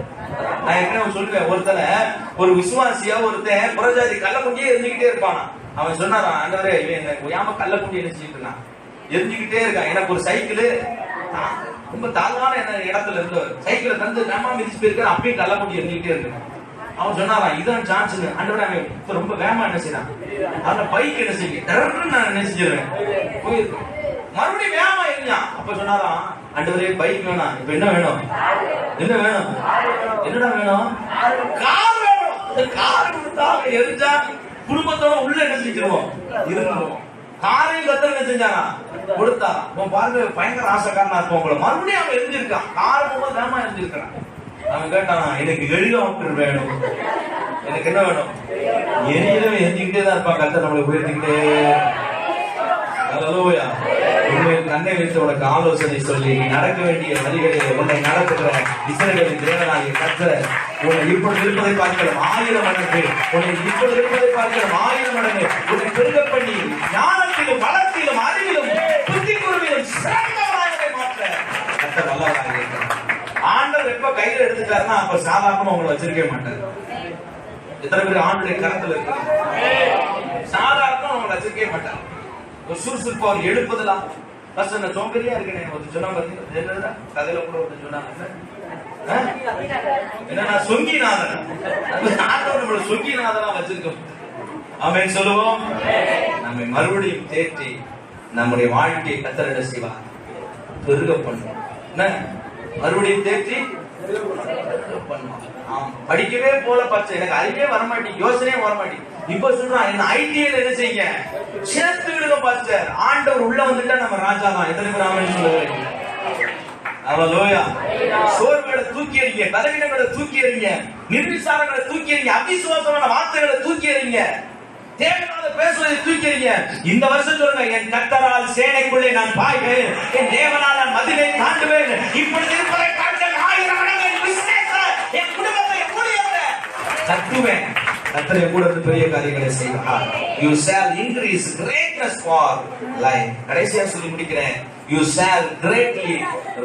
நான் ஏற்கனவே சொல்லுவேன், ஒரு விசுவாசியா ஒருத்தன் புறஜாதி கள்ளக்குண்டியே எரிஞ்சுக்கிட்டே இருப்பானா. அவன் சொன்னாரான், ஆண்டவரே இவன் ஒயாம கள்ளக்குண்டி என்ன செஞ்சுட்டு இருக்கான், எரிஞ்சுக்கிட்டே இருக்கான். எனக்கு ஒரு சைக்கிள் ரொம்ப தாழ்வான இடத்துல இருந்தவர் சைக்கிளை தந்து வேமா மிதிச்சு போயிருக்காரு, அப்பயும் கள்ளக்குண்டி எரிஞ்சுக்கிட்டே இருக்கான். அவன் சொன்னாரான், இதான் சான்ஸ். ஆண்டவரே அவன் ரொம்ப வேகமா என்ன செய்யறான், அந்த பைக் என்ன செய்ய நான் என்ன செஞ்சிருவேன், போயிருக்கேன். மறுபடியும் வேகமா இருந்தான். அப்ப சொன்னாராம், ஆண்டவரே பைக் வேணாம், இப்ப என்ன வேணும்? என்ன வேணும்? என்னடா வேணும்? கார் வேணும். இந்த கார் கொடுத்தா எரிஞ்சா குடும்பத்தோட உள்ள என்ன செஞ்சிருவோம்? இருக்கணும். காரையும் கத்தர் என்ன செஞ்சானா? கொடுத்தா. அவன் பாருங்க பயங்கர ஆசைக்காரனா இருப்பான். உங்களை மறுபடியும் அவன் எரிஞ்சிருக்கான். கார் போகும்போது வேமா எரிஞ்சிருக்கான். அவன் கேட்டானா, எனக்கு ஹெலிகாப்டர் வேணும். எனக்கு என்ன வேணும்? எரியவே எரிஞ்சுக்கிட்டே தான் இருப்பான். கத்தர் நம்மளை உயர்த்திக்கிட்டே. அல்லேலூயா. உண்மையில் கண்ணை வைத்து உனக்கு ஆலோசனை சொல்லி நடக்க வேண்டிய வழிகளை உன்னை நடத்துகிற இஸ்ரவேலின் தேவனாகிய கர்த்தர் உன்னை இப்பொழுது இருப்பதை பார்க்கலாம் 1000 மடங்கு, உன்னை இப்பொழுது இருப்பதை பார்க்கலாம் 1000 மடங்கு உன்னை பெருக பண்ணி ஞானத்திலும் வளத்திலும் அறிவிலும் புத்தி கூர்மையிலும் சிறந்தவராக மாற்ற கர்த்தர் வல்லவராக இருக்கிறார். ஆண்டவர் எப்ப கையில எடுத்துட்டாருன்னா அப்ப சாதாரணமா உங்களை வச்சிருக்கவே மாட்டார். எத்தனை பேர் ஆண்டுடைய கரத்துல இருக்கு? சாதாரணமா உங்களை வச்சிருக்கவே மாட்டார். சுறுசுறுப்பு அவர் எழுப்புதலாம். ஃபர்ஸ்ட் நான் சோம்பேறியா இருக்கேன் ஒரு சொன்னா பாத்தீங்கன்னா கதையில கூட ஒருத்தர் சொன்னாங்க, என்ன சொங்கிநாதன். ஆண்டவர் நம்மள சொங்கிநாதனா வச்சிருக்கோம். ஆமென் சொல்லுவோம். நம்மை மறுபடியும் தேற்றி நம்முடைய வாழ்க்கையை கத்தரிட செய்வார், பெருக பண்ணுவோம். என்ன மறுபடியும் தேற்றி பண்ணுவான். படிக்கவே போல பச்சை, எனக்கு அறிவே வரமாட்டேன், யோசனையே வரமாட்டேன். இப்ப சொல்றான், என்ன ஐடிஐல என்ன செய்யுங்க, சேர்த்து விடுங்க பாஸ்டர். ஆண்டவர் உள்ள வந்துட்டா நம்ம ராஜா தான். எத்தனை பேர் ஆமென் சொல்லுவாங்க? அல்லேலூயா. சோர்வுகளை தூக்கி எறிங்க, பலவீனங்களை தூக்கி எறிங்க, நிர்விசாரங்களை தூக்கி எறிங்க, அவிசுவாசமான வார்த்தைகளை தூக்கி எறிங்க, தேவனால பேசுவதை தூக்கி எறிங்க. இந்த வருஷம் சொல்லுங்க, என் கர்த்தரால் சேனைக்குள்ளே நான் பாய்வேன், என் தேவனால் நான் மதிலை தாண்டுவேன். இப்பொழுது இருப்பதை காட்டில் 1000 மடங்கு என் பிசினஸ், என் குடும்பத்தை கட்டுவேன். கர்த்தர் கூட பெரிய காரியங்களை செய்வார். You shall increase greatness for life. கடைசியா சொல்லி முடிக்கிறேன். You shall greatly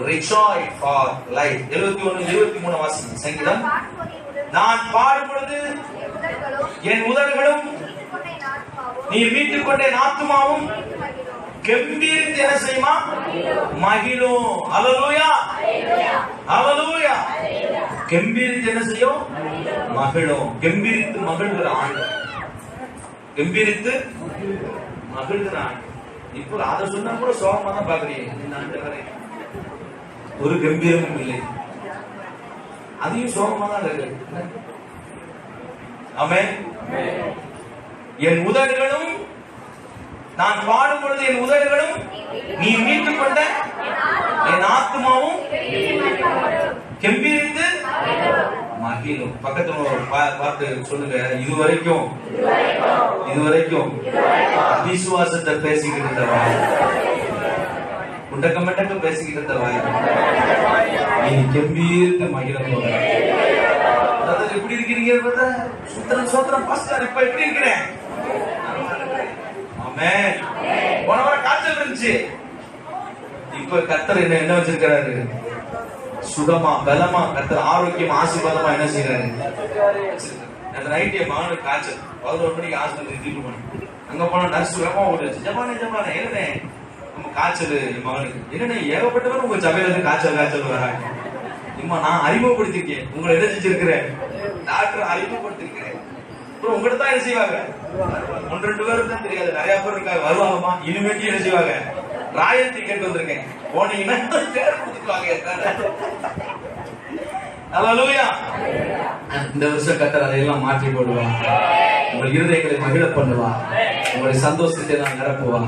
rejoice for life. 71-23 வாசிங்க. சங்கீதம். நான் பாடும் பொழுது என் உதடுகளும் நீர் மீட்டுக் கொண்டே ஆத்துமாவும் கெம்பீரித்து என்ன செய்யுமா? மகிழும். அல்லேலூயா, அல்லேலூயா. கெம்பீரித்து என்ன செய்யும்? மகிழும். கெம்பீரித்து மகிழ்கிற ஆண்டு, கெம்பீரித்து மகிழ்கிற ஆண்டு. இப்போ அதை சொன்னா கூட சோகமா தான் பாக்குறீங்க. இந்த ஆண்டு வரை ஒரு கம்பீரமும் இல்லை, அதையும் சோகமா தான் இருக்கு. ஆமென். என் உதடுகளும் நான் பாடும் பொழுது என் உதடுகளும் நீ மீட்டுக் கொண்ட என் ஆத்துமாவும் கெம்பீரித்து மகிழும். பக்கத்துல பார்த்து சொல்லுங்க, இதுவரைக்கும் விசுவாசத்தை பேசிக்கிட்டு இருந்த வாய், முண்டக்க பேசிக்கிட்டு இருந்த வாய் நீ கெம்பீரித்து மகிழ போகிற. எப்படி இருக்கிறீங்க? சுத்திரம் சோத்திரம் பாஸ்டர், இப்ப எப்படி இருக்கிறேன்? போன வாரம் காய்ச்சல் இருந்துச்சு. இப்ப கர்த்தர் என்ன வச்சிருக்கிறாரு? சுகமா பலமா கர்த்தர் ஆரோக்கியமா ஆசீர்வாதமா என்ன செய்யறாரு? அந்த நைட் என் மகனுக்கு காய்ச்சல், 11 மணிக்கு ஆஸ்பத்திரி தீட்டு போனேன். அங்க போன நர்ஸ் வேகமா ஓடுச்சு, ஜப்பானே என்னண்ணே நம்ம காய்ச்சல் என் மகனுக்கு. என்னண்ணே ஏகப்பட்டவரும் உங்க சபையில இருந்து காய்ச்சல் வராங்க. இம்மா நான் அறிமுகப்படுத்திருக்கேன், உங்களை என்ன செஞ்சிருக்கிறேன்? டாக்டர் அறிமுகப்படுத்திருக்கிறேன். உங்கள்கிட்ட தான் என்ன செய்வாங்க? 1-2 பேருக்கு தான் தெரியாது, நிறைய பேர் இருக்காங்க. வருவாங்கம்மா, இனிமேட்டு என்ன செய்வாங்க? ராயல்டி கேட்டு வந்திருக்கேன், போனீங்கன்னா பேர் கொடுத்துருவாங்க. அல்லேலூயா. இந்த வருஷம் கர்த்தர் அதையெல்லாம் மாற்றி போடுவா. உங்கள் இருதயங்களை மகிழ பண்ணுவா. உங்களுடைய சந்தோஷத்தை நான் நிரப்புவா.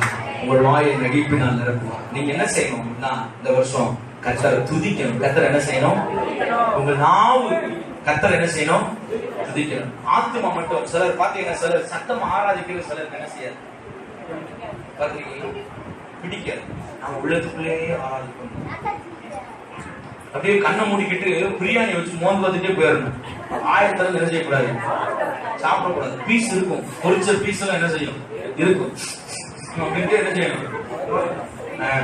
உங்கள் வாயை நடிப்பு நான் நிரப்புவா. நீங்க என்ன செய்யணும்னா இந்த வருஷம் கர்த்தரை துதிக்கணும். கர்த்தர் என்ன செய்யணும்? உங்கள் நாவு கர்த்தர் என்ன செய்யணும்? துதிக்கணும். ஆத்துமா மட்டும். சிலர் பாத்தீங்கன்னா சிலர் சத்தம் ஆராதிக்கிற, சிலருக்கு என்ன செய்யாது பாத்தீங்கன்னா பிடிக்காது. நம்ம உள்ளத்துக்குள்ளேயே ஆராதிக்கணும். அப்படியே கண்ணை மூடிக்கிட்டு பிரியாணி வச்சு மோந்து பார்த்துட்டே போயிடணும். ஆயிரத்துல என்ன செய்யக்கூடாது? சாப்பிடக்கூடாது. பீஸ் இருக்கும், பொரிச்ச பீஸ் எல்லாம் என்ன செய்யும்? இருக்கும். அப்படின்ட்டு என்ன செய்யணும்?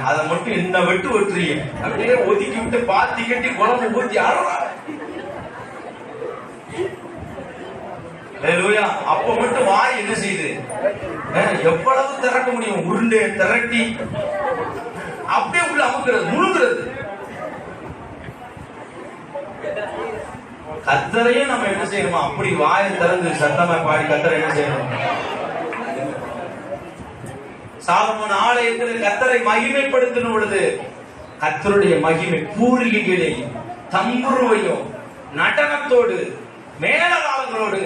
அதை மட்டும் என்ன வெட்டுறீங்க, அப்படியே ஒதுக்கி விட்டு பாத்தி கட்டி குழம்பு ஊத்தி ஆடுறா. அப்ப மட்டும் வாய் என்ன செய்யுது? எவ்வளவு திரட்ட முடியும்? உருண்டை திரட்டி அப்படியே உள்ள அமுக்கிறது, முழுங்குறது. கர்த்தரையும் நம்ம என்ன செய்யணுமா? அப்படி வாயை திறந்து சத்தமா பாடி கர்த்தரை என்ன செய்யணும்? சாலமோன் ஆலயத்தில் கர்த்தரை மகிமைப்படுத்தின பொழுது கர்த்தருடைய மகிமை பூரிகைகளை தம்புருவையும் நடனத்தோடு மேலதாளங்களோடு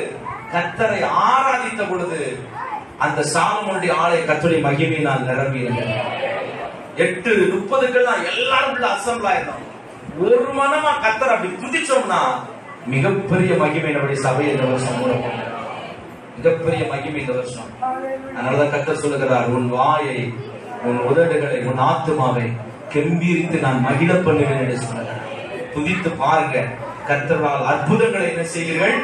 கர்த்தரை ஆராதித்த பொழுது அந்த சாலமோனுடைய ஆலய கர்த்தருடைய மகிமையினால் நிரம்பியது. 8:30 எல்லாரும் உள்ள அசம்பிள் ஆயிருந்தோம். ஒரு மனமா கர்த்தர் அப்படி துதிச்சோம்னா மிகப்பெரிய மகிமை நம்முடைய சபையை இந்த வருஷம் மூலம் மிகப்பெரிய மகிமை இந்த வருஷம். அதனாலதான் கர்த்தர் சொல்லுகிறார், உன் வாயை, உன் உதடுகளை, உன் ஆத்துமாவை கெம்பீரித்து நான் மகிழ பண்ணுவேன் என்று சொல்லுகிறார். துதித்து பாருங்க, கர்த்தரால் அற்புதங்களை என்ன செய்கிறீர்கள்?